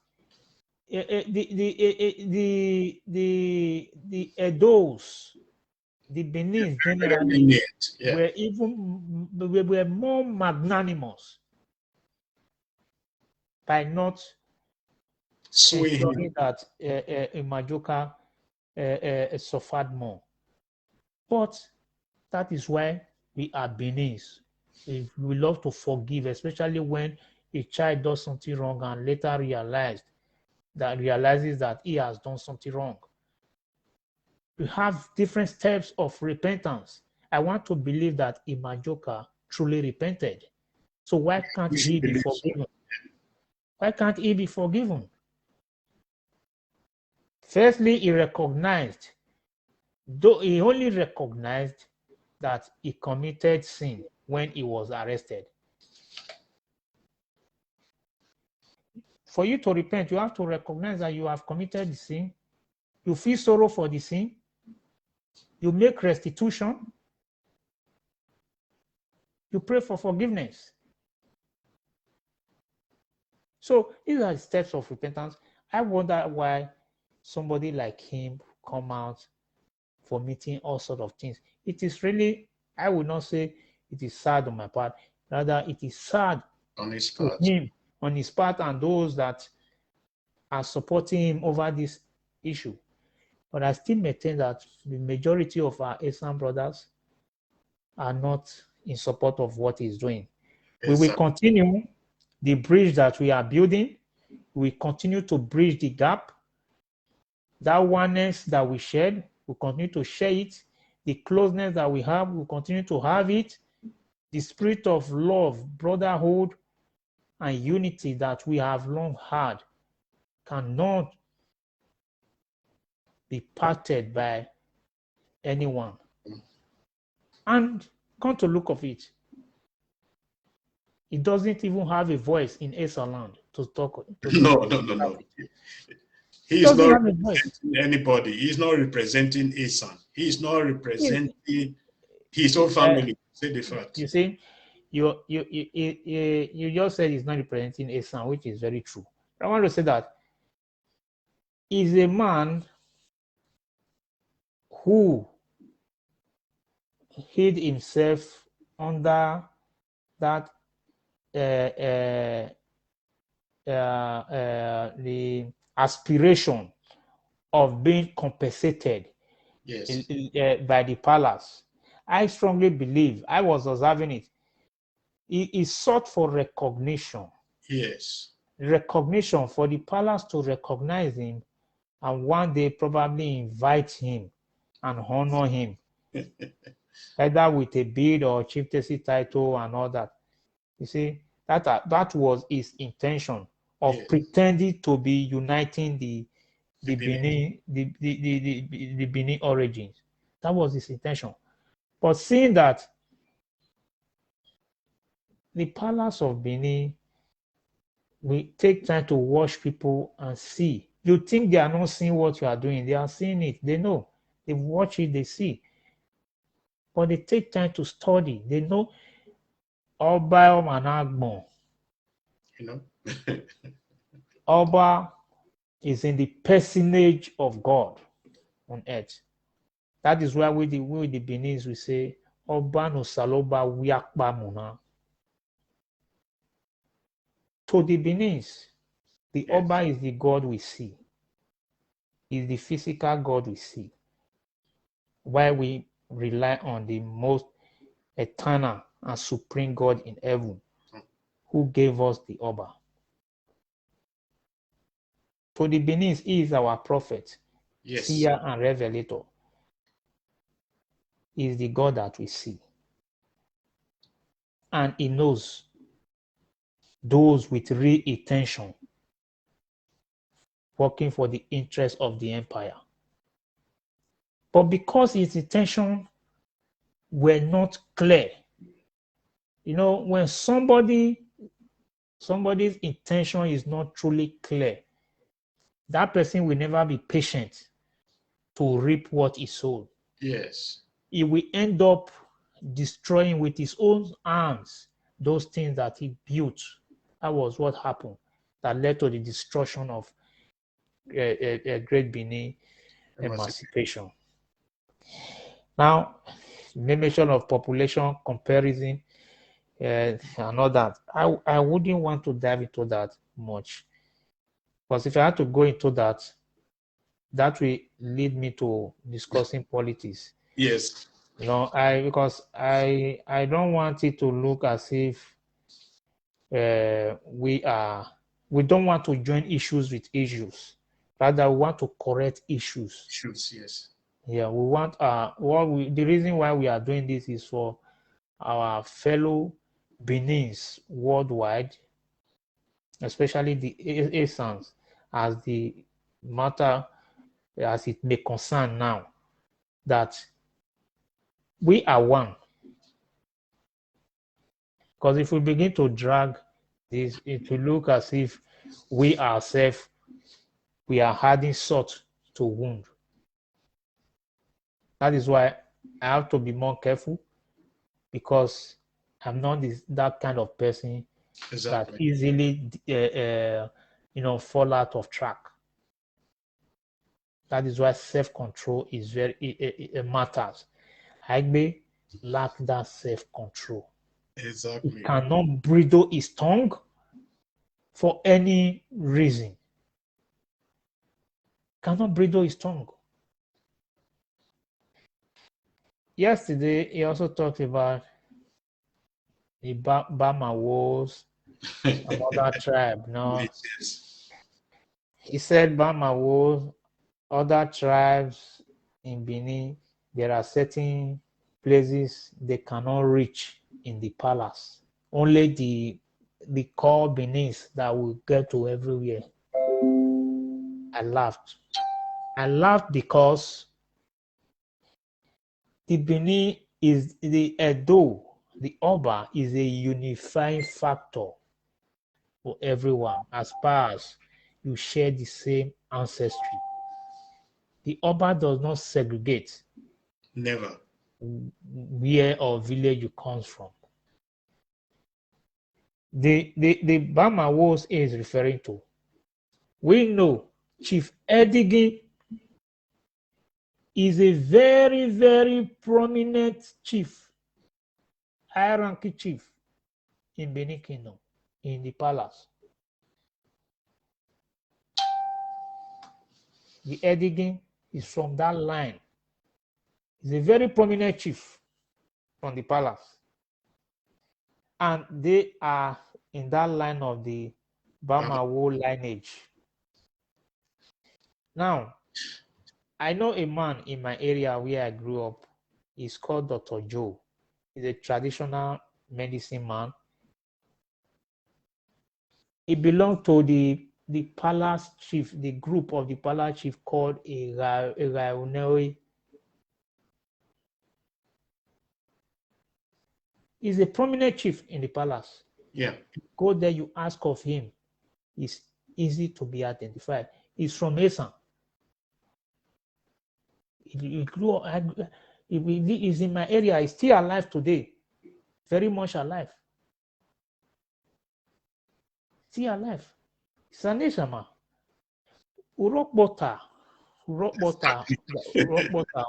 the Edos, the Benin generally were more magnanimous by not ensuring that Imajoka suffered more. But that is why we are Beninese. We love to forgive, especially when a child does something wrong and later realizes that he has done something wrong. We have different steps of repentance. I want to believe that Imajoka truly repented. So why can't he be forgiven? Why can't he be forgiven? Firstly, he only recognized that he committed sin when he was arrested. For you to repent, you have to recognize that you have committed the sin. You feel sorrow for the sin. You make restitution. You pray for forgiveness. So these are the steps of repentance. I wonder why somebody like him come out vomiting all sorts of things. It is really, I would not say it is sad on my part. Rather, it is sad on his part. On his part, and those that are supporting him over this issue. But I still maintain that the majority of our Asian brothers are not in support of what he's doing. Exactly. We will continue the bridge that we are building. We continue to bridge the gap. That oneness that we shared, we continue to share it. The closeness that we have, we continue to have it. The spirit of love, brotherhood, and unity that we have long had cannot be parted by anyone. And come to look of it, it doesn't even have a voice in Asa land to talk. No. He is not representing anybody. He's not representing Asa. He's not representing his own family. Say the fact. You see, you just said he's not representing Asa, which is very true. But I want to say that he's a man who hid himself under that the aspiration of being compensated by the palace. I strongly believe, I was observing it, he sought for recognition. Yes. Recognition, for the palace to recognize him and one day probably invite him and honor him, either with a bid or chieftaincy title and all that. You see, that was his intention of pretending to be uniting the Benin, the Benin origins. That was his intention. But seeing that the palace of Benin will take time to watch people and see. You think they are not seeing what you are doing. They are seeing it. They know. They watch it, they see. But they take time to study. They know Oba Managbon. You know? Oba is in the personage of God on earth. That is why we the Beninese we say Oba no saloba wiakpa muna. To the Beninese, the Oba is the God we see. Is the physical God we see. While we rely on the most eternal and supreme God in heaven, who gave us the Oba. To the Beninese, he is our prophet, seer and revelator. He is the God that we see. And he knows those with real intention, working for the interest of the empire. But because his intentions were not clear, when somebody's intention is not truly clear, that person will never be patient to reap what he sowed. Yes. He will end up destroying with his own hands those things that he built. That was what happened that led to the destruction of Great Benin emancipation. Now, the mention of population comparison and all that. I wouldn't want to dive into that much, because if I had to go into that, that will lead me to discussing politics. Yes. Because I don't want it to look as if we don't want to join issues with issues. Rather, we want to correct issues. Shoots, yes. Yeah, we want the reason why we are doing this is for our fellow Benins worldwide, especially the ASANs, as the matter as it may concern now, that we are one. Because if we begin to drag this, it will look as if we ourselves, we are adding salt to wound. That is why I have to be more careful, because I'm not that kind of person that easily fall out of track. That is why self-control is very it matters. Agbe lack that self-control. Exactly. He cannot bridle his tongue for any reason. Cannot bridle his tongue. Yesterday, he also talked about the Bama Wars, another tribe. No, Yes. he said Bama Wars, other tribes in Benin, there are certain places they cannot reach in the palace. Only the core Benis that will get to everywhere. I laughed. I laughed because the Benin is the Edo, the Oba is a unifying factor for everyone as far as you share the same ancestry. The Oba does not segregate Never. where or village you comes from. The Bama Wars is referring to. We know Chief Edigin is a very, very prominent chief, high-ranking chief in Benin Kingdom, in the palace. The Edigin is from that line. He's a very prominent chief from the palace. And they are in that line of the Bamawo lineage. Now, I know a man in my area where I grew up. He's called Dr. Joe. He's a traditional medicine man. He belonged to the palace chief, the group of the palace chief called Erauneri. He's a prominent chief in the palace. Yeah. Go there, you ask of him. It's easy to be identified. He's from Esan. He grew up, he is in my area. He's still alive today. Very much alive. Still alive. It's an Esama. Urokbota.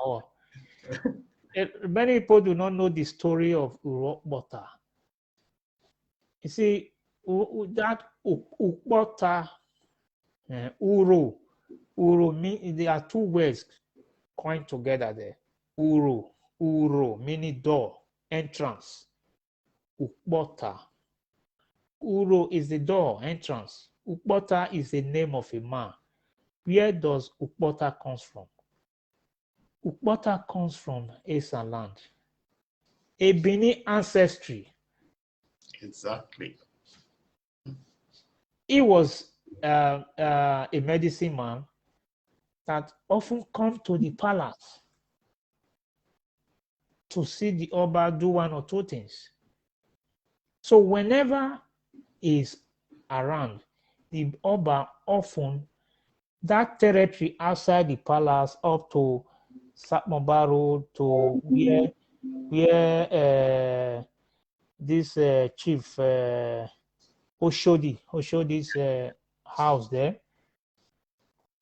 Or many people do not know the story of Urokbota. You see, that Ukbota, Uro mean there are two words coined together there. Uro meaning door, entrance. Ukbota. Uro is the door, entrance. Ukbota is the name of a man. Where does Ukbota comes from? Ukbota comes from Esan land. A Benin ancestry. Exactly. he was a medicine man that often come to the palace to see the Oba do one or two things. So whenever he's around, the Oba often, that territory outside the palace up to Satmoba Road to where this chief Oshodi's house there.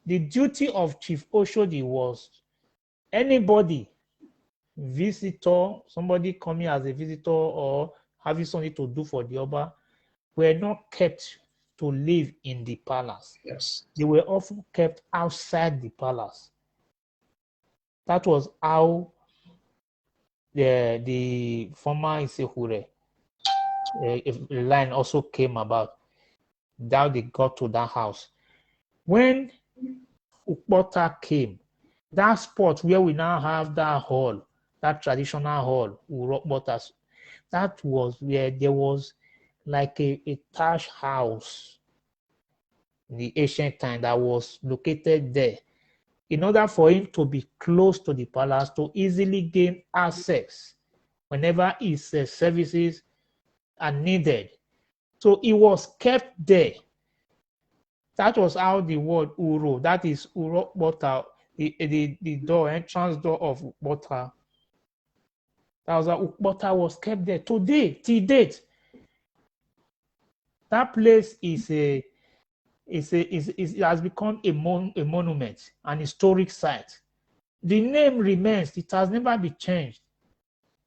The duty of Chief Oshodi was anybody, visitor, somebody coming as a visitor or having something to do for the Oba, were not kept to live in the palace. Yes. They were often kept outside the palace. That was how the former Isehure line also came about. How they got to that house. When Ukpota came, that spot where we now have that hall, that traditional hall, Urokbotas, that was where there was like a Taj house in the ancient time that was located there. In order for him to be close to the palace, to easily gain access whenever his services are needed. So he was kept there. That was how the word Uro, that is Urokbota, the door, entrance door of Ukbota. That was how Ukbota was kept there. Today, till date, that place it has become a monument, an historic site. The name remains, it has never been changed.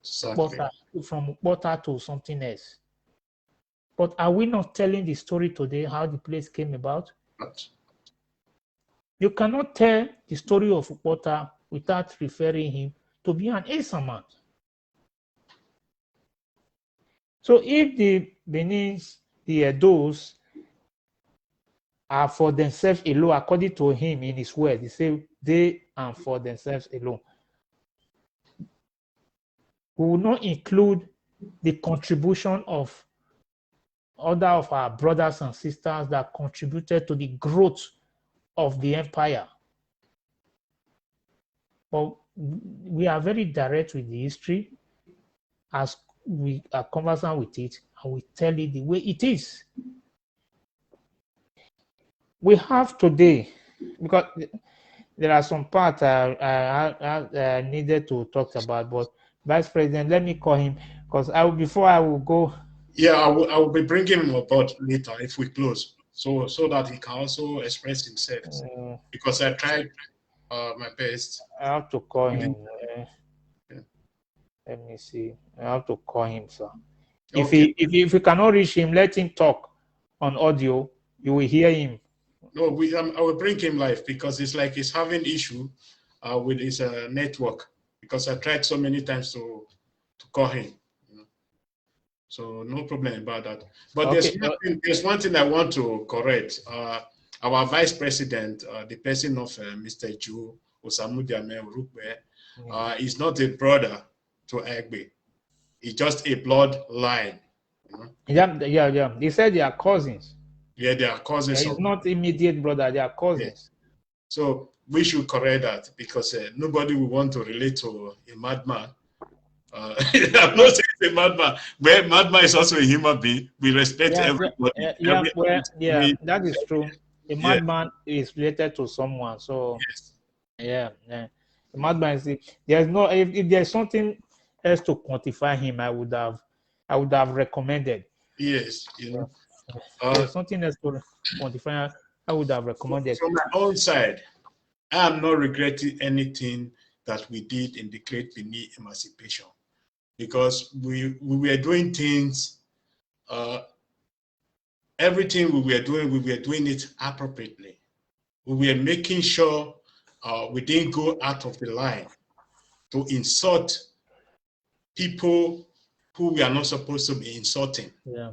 Exactly. From Ukbota to something else. But are we not telling the story today, how the place came about? But You cannot tell the story of Ukbota without referring him to be an Asaman. So if the Benins, the Edos, are for themselves alone, according to him in his word, he said they are for themselves alone. We will not include the contribution of other of our brothers and sisters that contributed to the growth of the empire. But we are very direct with the history as we are conversant with it, and we tell it the way it is. We have today, because there are some parts I needed to talk about, but Vice President, let me call him, because before I will go. yeah, I will be bringing him aboard later if we close, so that he can also express himself. Because I tried my best. I have to call him. Yeah. Let me see. I have to call him, sir. Okay. If you cannot reach him, let him talk on audio. You will hear him. No, I will bring him live because it's like he's having issue with his network, because I tried so many times to call him. You know? So no problem about that. But Okay. there's one thing I want to correct. Our vice president, the person of Mr. Joe Osamudiame Urukwe, is not a brother to Egbe. He's just a blood line. You know? Yeah. They said they are cousins. Yeah, they are cousins. It's not immediate brother, they are cousins. Yeah. So we should correct that, because nobody will want to relate to a madman. I'm not saying it's a madman, but madman is also a human being. We respect everybody. That is true. A madman is related to someone. So yes. The madman is there's no if there's something else to quantify him, I would have recommended. Yes, you know. There's something else to quantify, I would have recommended. From my own side, I am not regretting anything that we did in the Great Benin Emancipation, because we were doing things, everything we were doing it appropriately. We were making sure we didn't go out of the line to insult people who we are not supposed to be insulting. Yeah.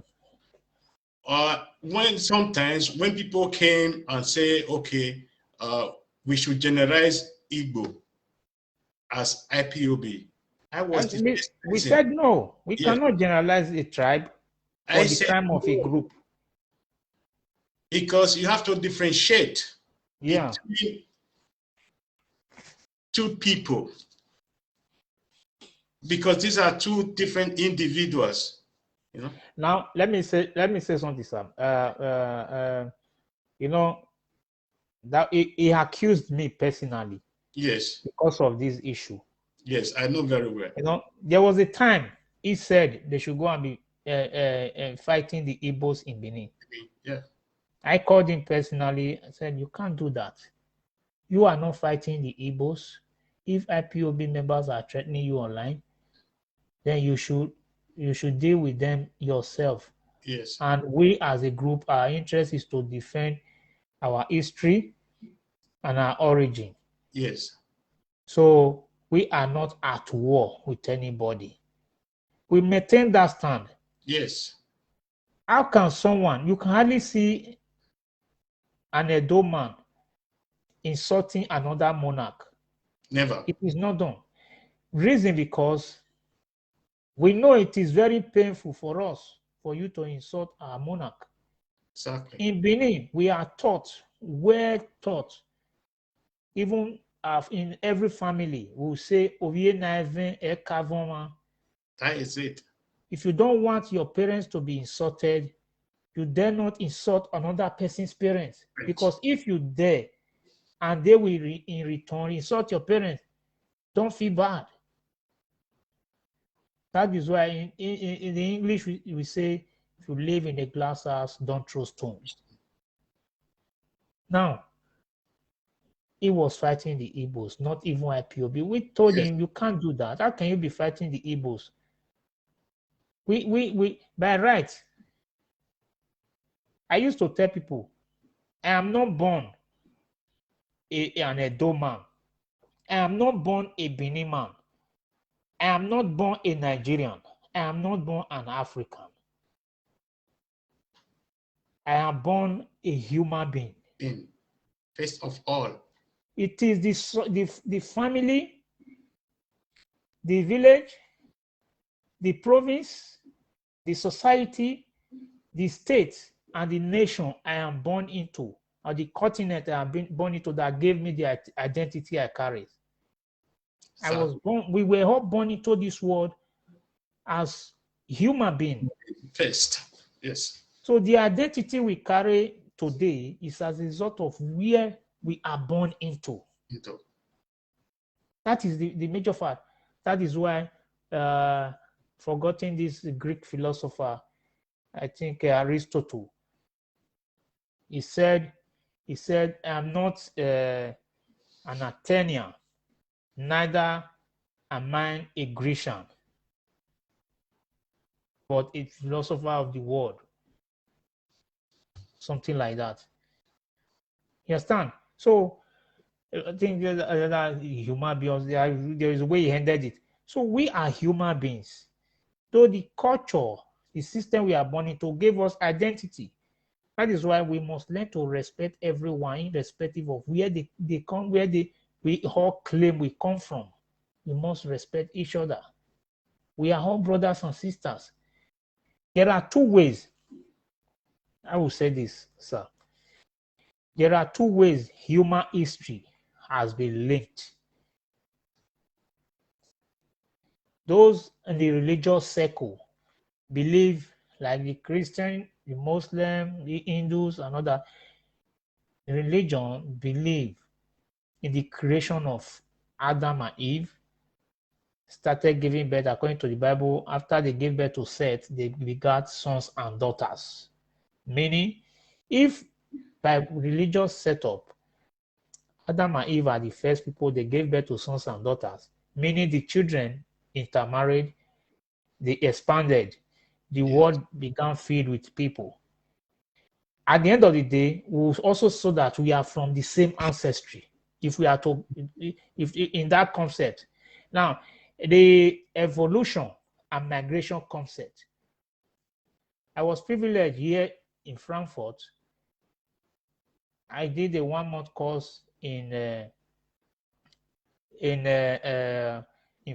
Sometimes when people came and say, okay, we should generalize Igbo as IPOB, we said no, we cannot generalize a tribe or the crime of a group. Because you have to differentiate between two people. Because these are two different individuals. You know? Now let me say something, Sam. You know, that he accused me personally. Yes. Because of this issue. Yes, I know very well. You know, there was a time he said they should go and be fighting the Igbos in Benin. Yeah. I called him personally and said, you can't do that. You are not fighting the Igbos. If IPOB members are threatening you online, then you should deal with them yourself. Yes. And we as a group, our interest is to defend our history and our origin. Yes. So we are not at war with anybody. We maintain that stand. Yes. How can someone, you can hardly see an Edo man insulting another monarch? Never. It is not done. Reason because we know it is very painful for us, for you to insult our monarch. Exactly. In Benin, we are taught, well taught, even in every family, we will say, that is it. If you don't want your parents to be insulted, you dare not insult another person's parents. Because if you dare and they will in return insult your parents, don't feel bad. That is why in the English we say, if you live in a glass house, don't throw stones. Now, he was fighting the Igbos, not even IPOB. We told him, you can't do that. How can you be fighting the Igbos? We by right, I used to tell people, I am not born an Edo man. I am not born a Benin man. I am not born a Nigerian. I am not born an African. I am born a human being. First of all, it is the family, the village, the province, the society, the state, and the nation I am born into, or the continent I am born into, that gave me the identity I carry. I was born, we were all born into this world as human beings. First, yes. So the identity we carry today is as a result of where we are born into. That is the major fact. That is why, forgetting this Greek philosopher, I think Aristotle, he said, I'm not an Athenian, neither am I a Grecian, but a philosopher of the world. Something like that. You understand? So I think that human beings, there is a way he ended it. So we are human beings. Though the culture, the system we are born into gave us identity. That is why we must learn to respect everyone, irrespective of where they come, we all claim we come from. We must respect each other. We are all brothers and sisters. There are two ways. I will say this, sir. There are two ways human history has been linked. Those in the religious circle believe, like the Christian, the Muslim, the Hindus, and other religion believe in the creation of Adam and Eve, started giving birth according to the Bible. After they gave birth to Seth, they begat sons and daughters. Meaning, if by religious setup, Adam and Eve are the first people, they gave birth to sons and daughters, meaning the children intermarried, they expanded, the world began filled with people. At the end of the day, we also saw that we are from the same ancestry. If we are to, if in that concept, now the evolution and migration concept. I was privileged here in Frankfurt. I did a 1-month course in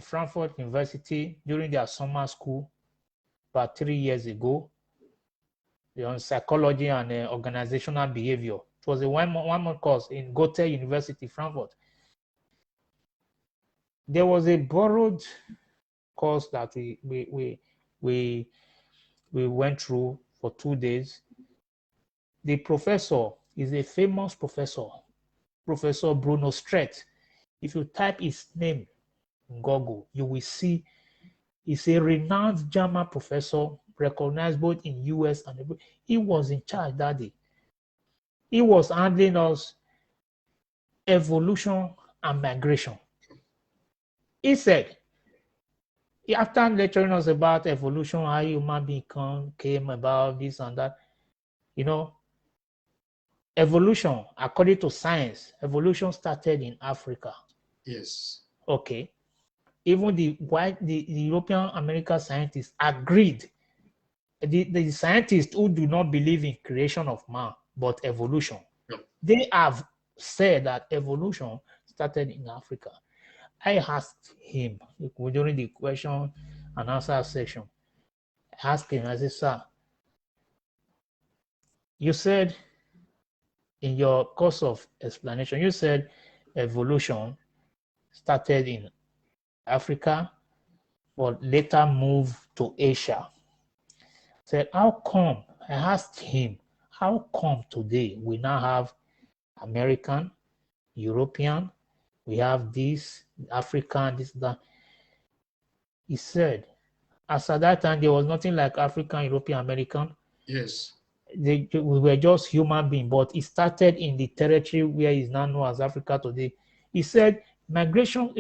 Frankfurt University during their summer school about 3 years ago. on psychology and organizational behavior. It was a one-month course in Goethe University, Frankfurt. There was a borrowed course that we went through for 2 days. The professor is a famous professor, Professor Bruno Stret. If you type his name in Google, you will see he's a renowned German professor, recognized both in US and abroad. He was in charge that day. He was handling us evolution and migration. He said, after lecturing us about evolution, how human being came about, this and that, you know, evolution, according to science, evolution started in Africa. Yes. Okay. Even the European American scientists agreed. The scientists who do not believe in creation of man, but evolution, they have said that evolution started in Africa. I asked him during the question and answer section. I asked him, I said, sir, you said in your course of explanation, you said evolution started in Africa, but later moved to Asia. I said, how come? I asked him, how come today we now have American, European, we have this, African, this, that. He said, as at that time, there was nothing like African, European, American. Yes. We were just human beings, but it started in the territory where is now known as Africa today. He said, migration,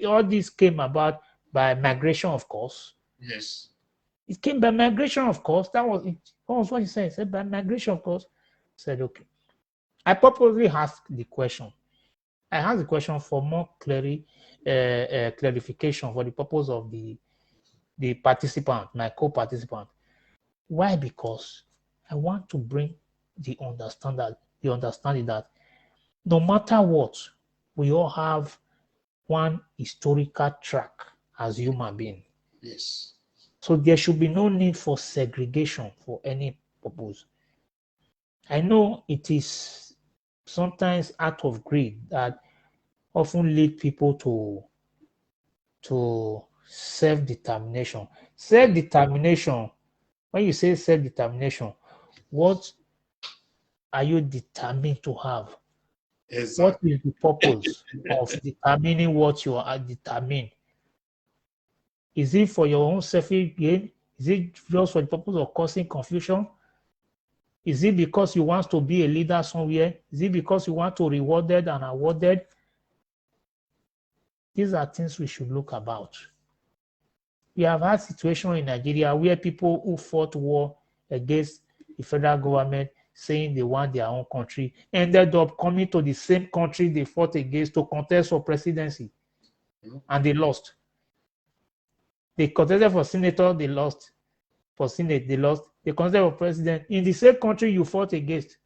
all this came about by migration, of course. Yes. It came by migration, of course. That was what he said. He said, by migration, of course. I said, okay. I purposely asked the question. I asked the question for more clarification for the purpose of the participant, my co-participant. Why? Because I want to bring the understanding that no matter what, we all have one historical track as human beings. Yes. So there should be no need for segregation for any purpose. I know it is sometimes out of greed that often lead people to self-determination. Self-determination, when you say self-determination, what are you determined to have? Exactly. What is the purpose of determining what you are determined? Is it for your own selfish gain? Is it just for the purpose of causing confusion? Is it because you want to be a leader somewhere? Is it because you want to be rewarded and awarded? These are things we should look about. We have had situations in Nigeria where people who fought war against the federal government saying they want their own country ended up coming to the same country they fought against to contest for presidency, and they lost. They contested for senator, they lost. For senate, they lost. They contested for president in the same country you fought against.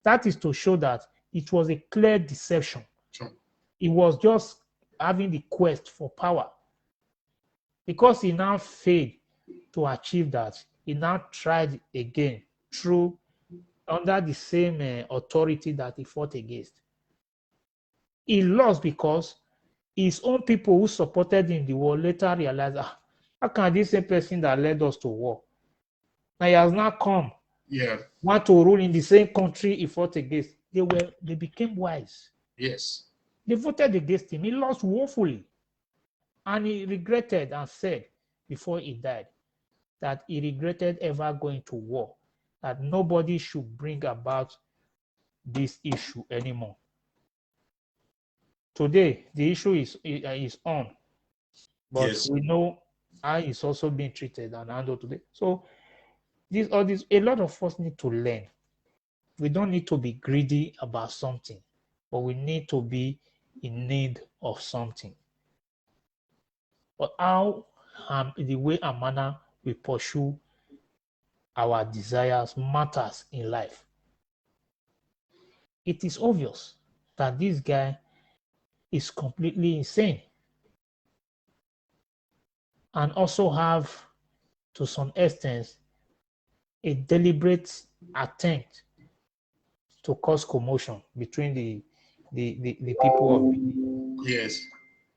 That is to show that it was a clear deception. Sure. It was just having the quest for power. Because he now failed to achieve that, he now tried again through under the same authority that he fought against. He lost because his own people who supported him in the war later realized, how can this same person that led us to war, now he has now come, want to rule in the same country he fought against? They became wise. Yes. They voted against him. He lost woefully. And he regretted and said before he died that he regretted ever going to war, that nobody should bring about this issue anymore. Today, the issue is on, but Yes. we know how it's also being treated and handled today. So a lot of us need to learn. We don't need to be greedy about something, but we need to be in need of something. But how the way and manner we pursue our desires matters in life. It is obvious that this guy is completely insane and also have, to some extent, a deliberate attempt to cause commotion between the people of Benin. Yes.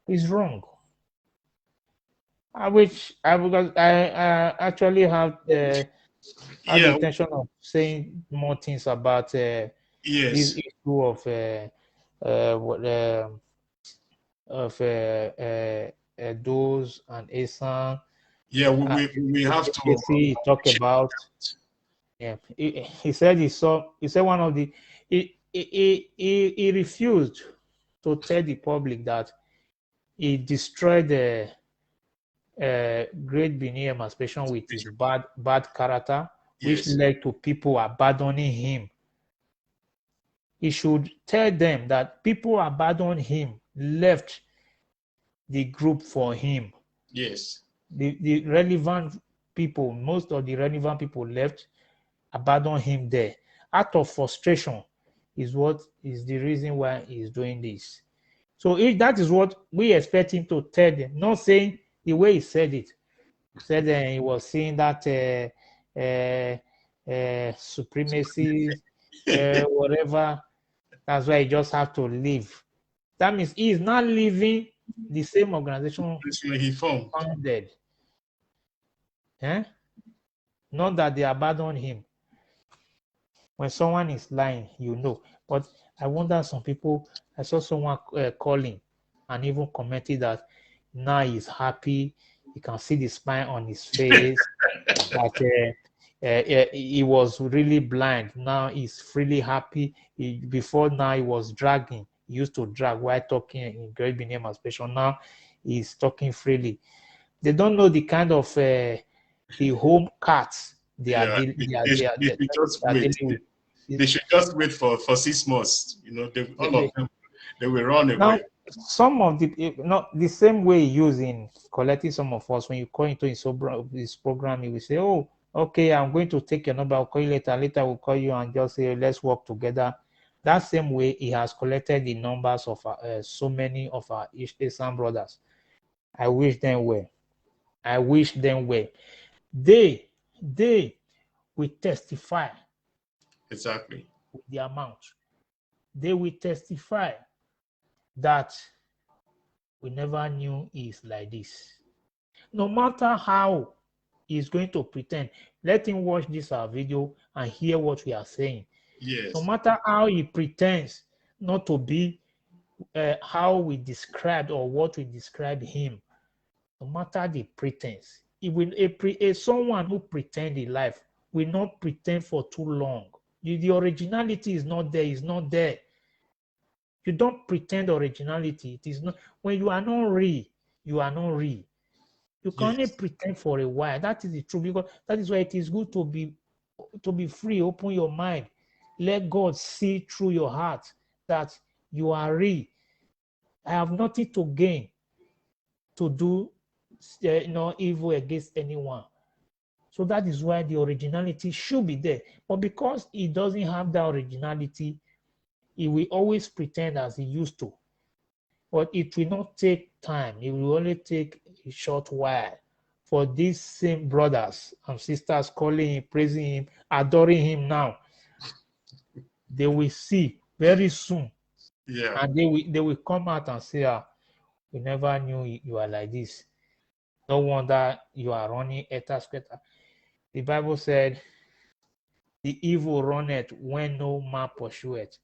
It's wrong. I wish I because I actually have had the Yeah. intention of saying more things about this Yes. issue of what those and Asan. Yeah. Uh, We have to he talked check about. Yeah, he said he saw. He said one of the. He refused to tell the public that he destroyed the Great Benin Emancipation with his bad character, which yes. led to people abandoning him. He should tell them that people abandoned him, left the group for him. Yes. The relevant people, most of the relevant people left, abandoned him there. Out of frustration is what is the reason why he's doing this. So if that is what we expect him to tell them, not saying the way he said it. Said he was saying that supremacy, whatever. That's why he just have to leave. That means he is not leaving the same organization That's why he formed. founded. Eh? Not that they abandoned him. When someone is lying, you know. But I wonder some people, I saw someone calling and even commented that now he's happy. You can see the smile on his face. That he was really blind. Now he's freely happy. Before now he was dragging. He used to drag while talking in Great Benin Emancipation. Now he's talking freely. They don't know the kind of the home cats they are, Yeah. deal- They should just they are wait. dealing with. They should just wait for 6 months. You know, all of They- them they will run Now, away. some of not the same way using collecting some of us when you call into his program, he will say, "Oh, okay, I'm going to take your number. I'll call you later. Later, we'll call you and just say, let's work together." That same way, he has collected the numbers of so many of our Islam brothers. I wish them well. I wish them well. They will testify Exactly. with the amount. They will testify that we never knew he's like this. No matter how he's going to pretend, let him watch this our video and hear what we are saying. No Yes. matter how he pretends not to be how we described or what we describe him, no matter the pretense, it will someone who pretend in life will not pretend for too long. The originality is not there. Is not there. You don't pretend originality. It is not when you are not real. You are not real. You can only Yes. pretend for a while. That is the truth. Because that is why it is good to be free. Open your mind. Let God see through your heart that you are real. I have nothing to gain to do evil against anyone. So that is why the originality should be there. But because he doesn't have that originality, he will always pretend as he used to. But it will not take time. It will only take a short while for these same brothers and sisters calling him, praising him, adoring him now. They will see very soon. Yeah. And they will come out and say, we never knew you are like this. No wonder you are running eta squeta. The Bible said, the evil runneth when no man pursueth.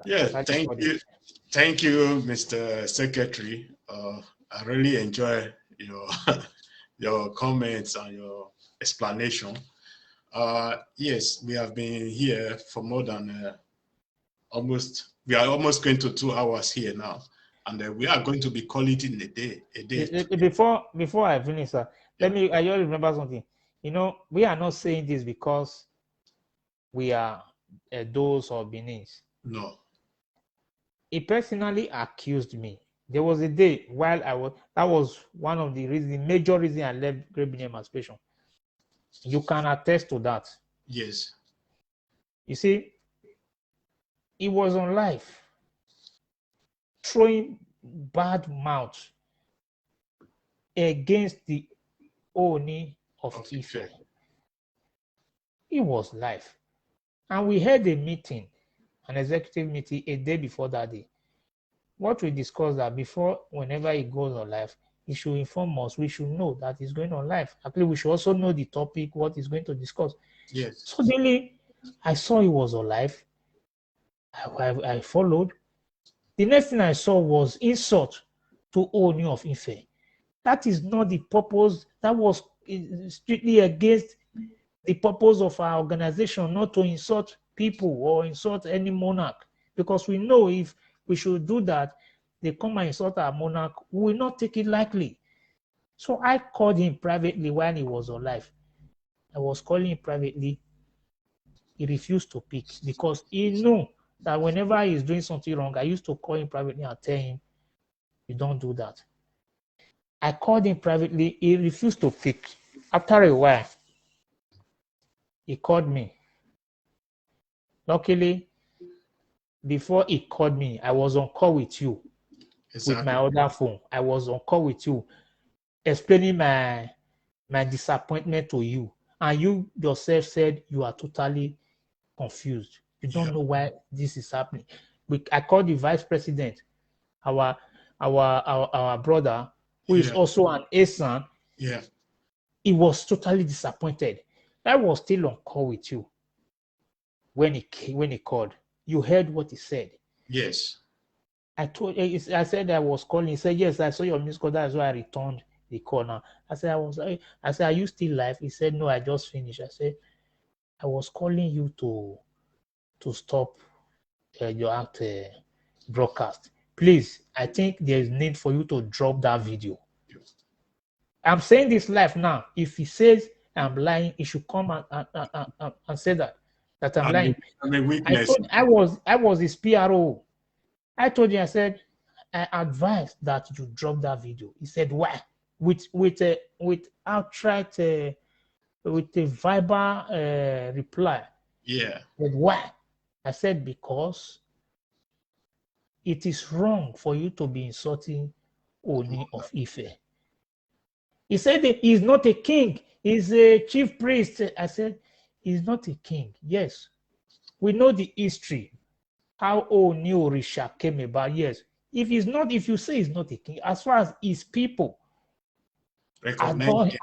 Yeah. That is Thank what you. Thank you, Mr. Secretary. I really enjoy your your comments and your explanation. Yes, we have been here for more than we are almost going to 2 hours here now, and we are going to be calling it in a day. Before I finish, sir, Yeah. I just remember something. We are not saying this because we are those or Benin's. No. He personally accused me. There was a day while that was one of the major reason I left Great Benin Emancipation. You can attest to that. Yes. You see, he was on live throwing bad mouth against the Oni of Okay, Ife. fair. It was live. And we had a meeting, an executive meeting a day before that day. What we discussed that before, whenever he goes on live, he should inform us. We should know that he's going on live. Actually, we should also know the topic, what he's going to discuss. Yes. Suddenly, I saw he was on live. I followed. The next thing I saw was insult to Ooni of Ife. That is not the purpose. That was strictly against the purpose of our organization, not to insult people or insult any monarch. Because we know if we should do that, they come and insult our monarch, we will not take it lightly. So I called him privately while he was alive. I was calling him privately. He refused to pick because he knew that whenever he's doing something wrong, I used to call him privately and tell him, you don't do that. I called him privately. He refused to pick. After a while, he called me. Luckily, before he called me, I was on call with you with my other phone. I was on call with you, explaining my disappointment to you. And you yourself said you are totally confused. You don't know why this is happening. I called the vice president, our brother, who is also an ASAN. Yeah. He was totally disappointed. I was still on call with you when he called. You heard what he said. Yes. I said I was calling. He said, yes, I saw your missed call. That's why I returned the call now. I said, are you still live? He said, no, I just finished. I said, I was calling you to stop your broadcast. Please, I think there's need for you to drop that video. I'm saying this live now. If he says I'm lying, he should come and say that I'm lying. I'm a witness. I was his PRO. I told you, I said, I advised that you drop that video. He said, why? With outright with a verbal reply. Yeah. Said, why? I said, because it is wrong for you to be insulting Ooni of Ife. He said that he's not a king, he's a chief priest. I said, he's not a king. Yes, we know the history, how Ooni Orisha came about. Yes, if you say he's not a king, as far as his people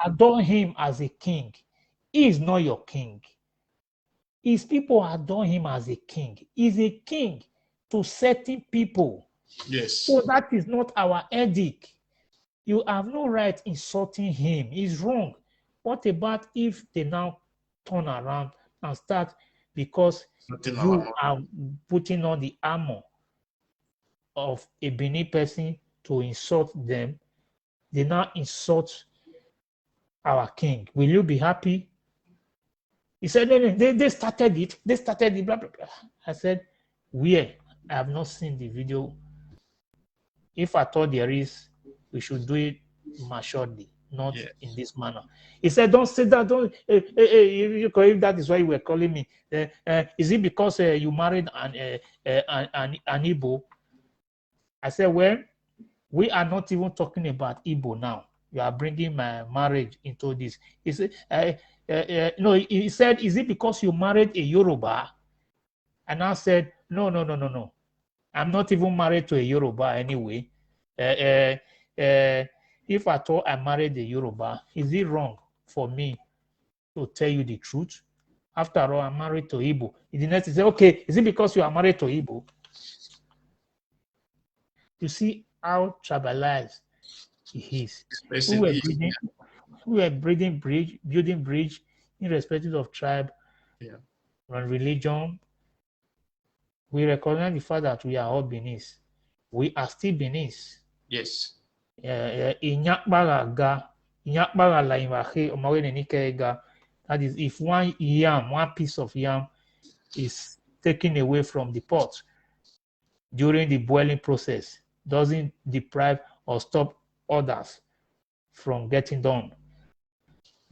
adore him as a king, he is not your king. His people adore him as a king. He's a king to certain people. Yes. So that is not our edict. You have no right insulting him. He's wrong. What about if they now turn around and start, because you are putting on the armor of a Benin person to insult them, they now insult our king. Will you be happy? He said, no, they started it. They started it, blah, blah, blah. I said, where? I have not seen the video. If I thought there is, we should do it maturedly, not in this manner. He said, don't say that. Don't. If that is why you were calling me, is it because you married an Igbo? I said, well, we are not even talking about Igbo now. You are bringing my marriage into this. He said, no. He said, is it because you married a Yoruba? And I said, no. I'm not even married to a Yoruba anyway. If I thought I married a Yoruba, is it wrong for me to tell you the truth? After all, I'm married to Igbo. The next is, okay, is it because you are married to Igbo? You see how tribalized he is. We were building bridge irrespective of tribe and religion. We recognize the fact that we are all Benis. We are still Benis. Yes. That is, if one piece of yam is taken away from the pot during the boiling process, doesn't deprive or stop others from getting done.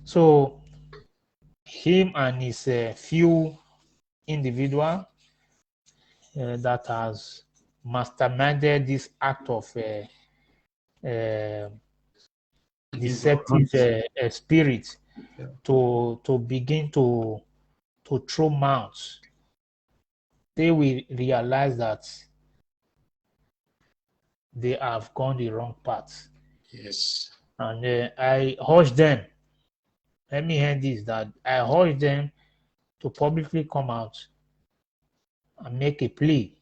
So him and his few individual that has masterminded this act of deceptive spirit to begin to throw mouths, they will realize that they have gone the wrong path. Yes. And I urge them, let me end this, that I urge them to publicly come out and make a plea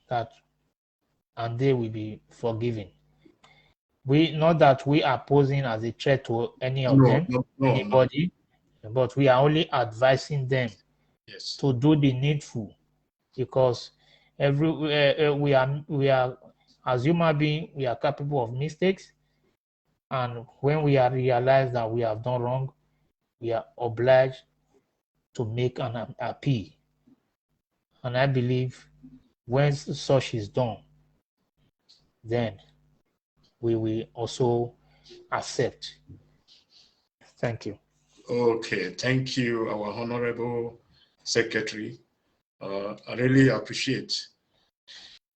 that, and they will be forgiven. We not that we are posing as a threat to any of No, them, no, no, no. anybody, but we are only advising them Yes. to do the needful, because we are as human beings, we are capable of mistakes, and when we are realized that we have done wrong, we are obliged to make an appeal. And I believe when such is done, then we will also accept. Thank you. Okay, thank you, our Honorable Secretary. I really appreciate.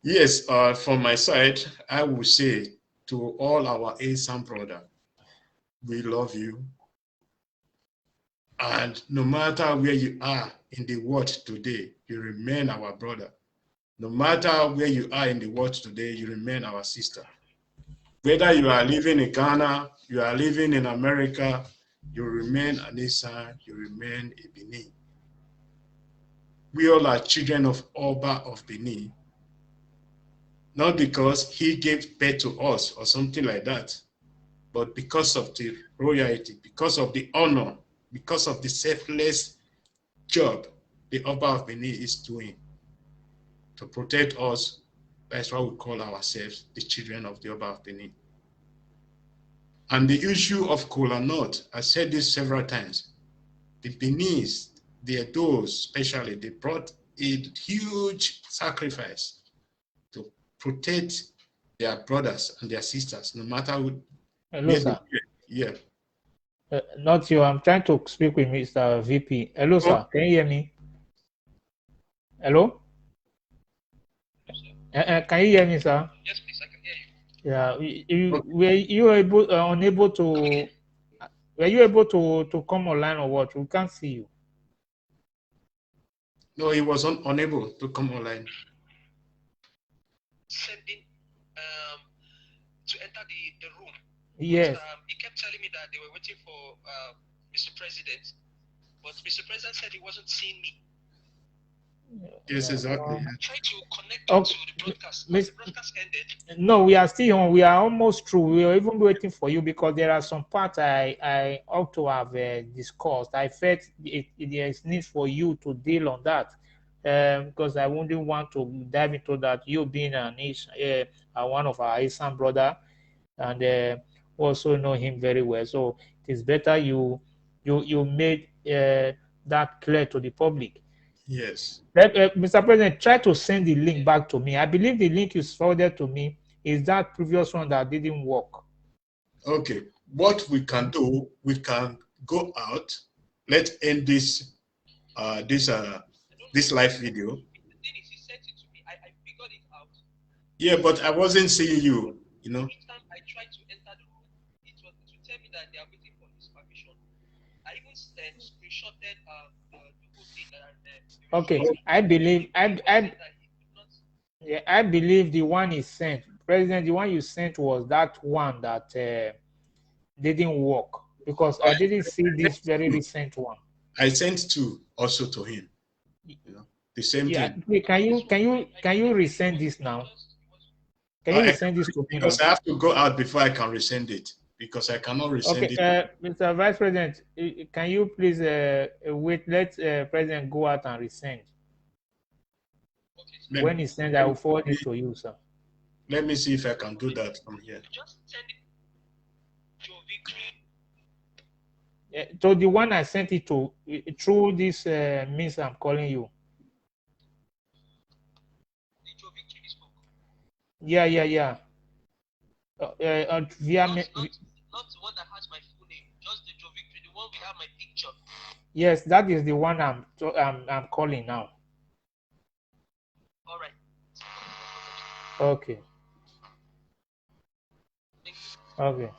Yes, from my side, I will say to all our ASAM brother, we love you. And no matter where you are in the world today, you remain our brother. No matter where you are in the world today, you remain our sister. Whether you are living in Ghana, you are living in America, you remain an Asa, you remain a Benin. We all are children of Oba of Benin, not because he gave birth to us or something like that, but because of the royalty, because of the honor, because of the selfless job the Oba of Benin is doing to protect us. That's why we call ourselves the children of the Oba of Benin. And the issue of Kola Nut, I said this several times, the Beninese, the Edos especially, they brought a huge sacrifice to protect their brothers and their sisters, no matter Hello, where they sir. were. Yeah. Not you. I'm trying to speak with Mr. VP. Hello, sir. Can you hear me? Hello? Can you hear me, sir? Yes, please, I can hear you. Yeah. Were you able unable to? Were you able to come online or what? We can't see you. No, he was unable to come online. Sending to enter the room. Yes. But, he kept telling me that they were waiting for Mr. President, but Mr. President said he wasn't seeing me. Yes, exactly. I tried to connect Oh, to the broadcast. Miss- The broadcast ended. No, we are still on. We are almost through. We are even waiting for you because there are some parts I ought to have discussed. I felt there is need for you to deal on that because I wouldn't want to dive into that. You being one of our Asian brother and also know him very well, so it is better you made that clear to the public. Yes. Mr. President, try to send the link back to me. I believe the link you forwarded to me is that previous one that didn't work. Okay. What we can do, we can go out. Let's end this this live video. The thing is, he sent it to me. I figured it out. Yeah, but I wasn't seeing you. You know. Each time I tried to enter the room, it would tell me that they are waiting for his permission. I even screenshotted the whole thing and Okay, I believe I believe the one he sent, President, the one you sent was that one that didn't work because I didn't see this very recent one. I sent two also to him. You know, the same thing. Wait, can you resend this now? Can you resend this to me now? Because I have to go out before I can resend it because I cannot resend Okay, it. Mr. Vice President, can you please wait? Let President go out and resend. When he sends, I will forward it to you, sir. Let me see if I can do that from here. just send it to Victory. So the one I sent it to through this means I'm calling you. The Joe Victory Facebook. Yeah. Via not the one that has my full name, just the Joe Victory, the one we have my picture. Yes, that is the one I'm calling now. All right. Okay. Thank you. Okay.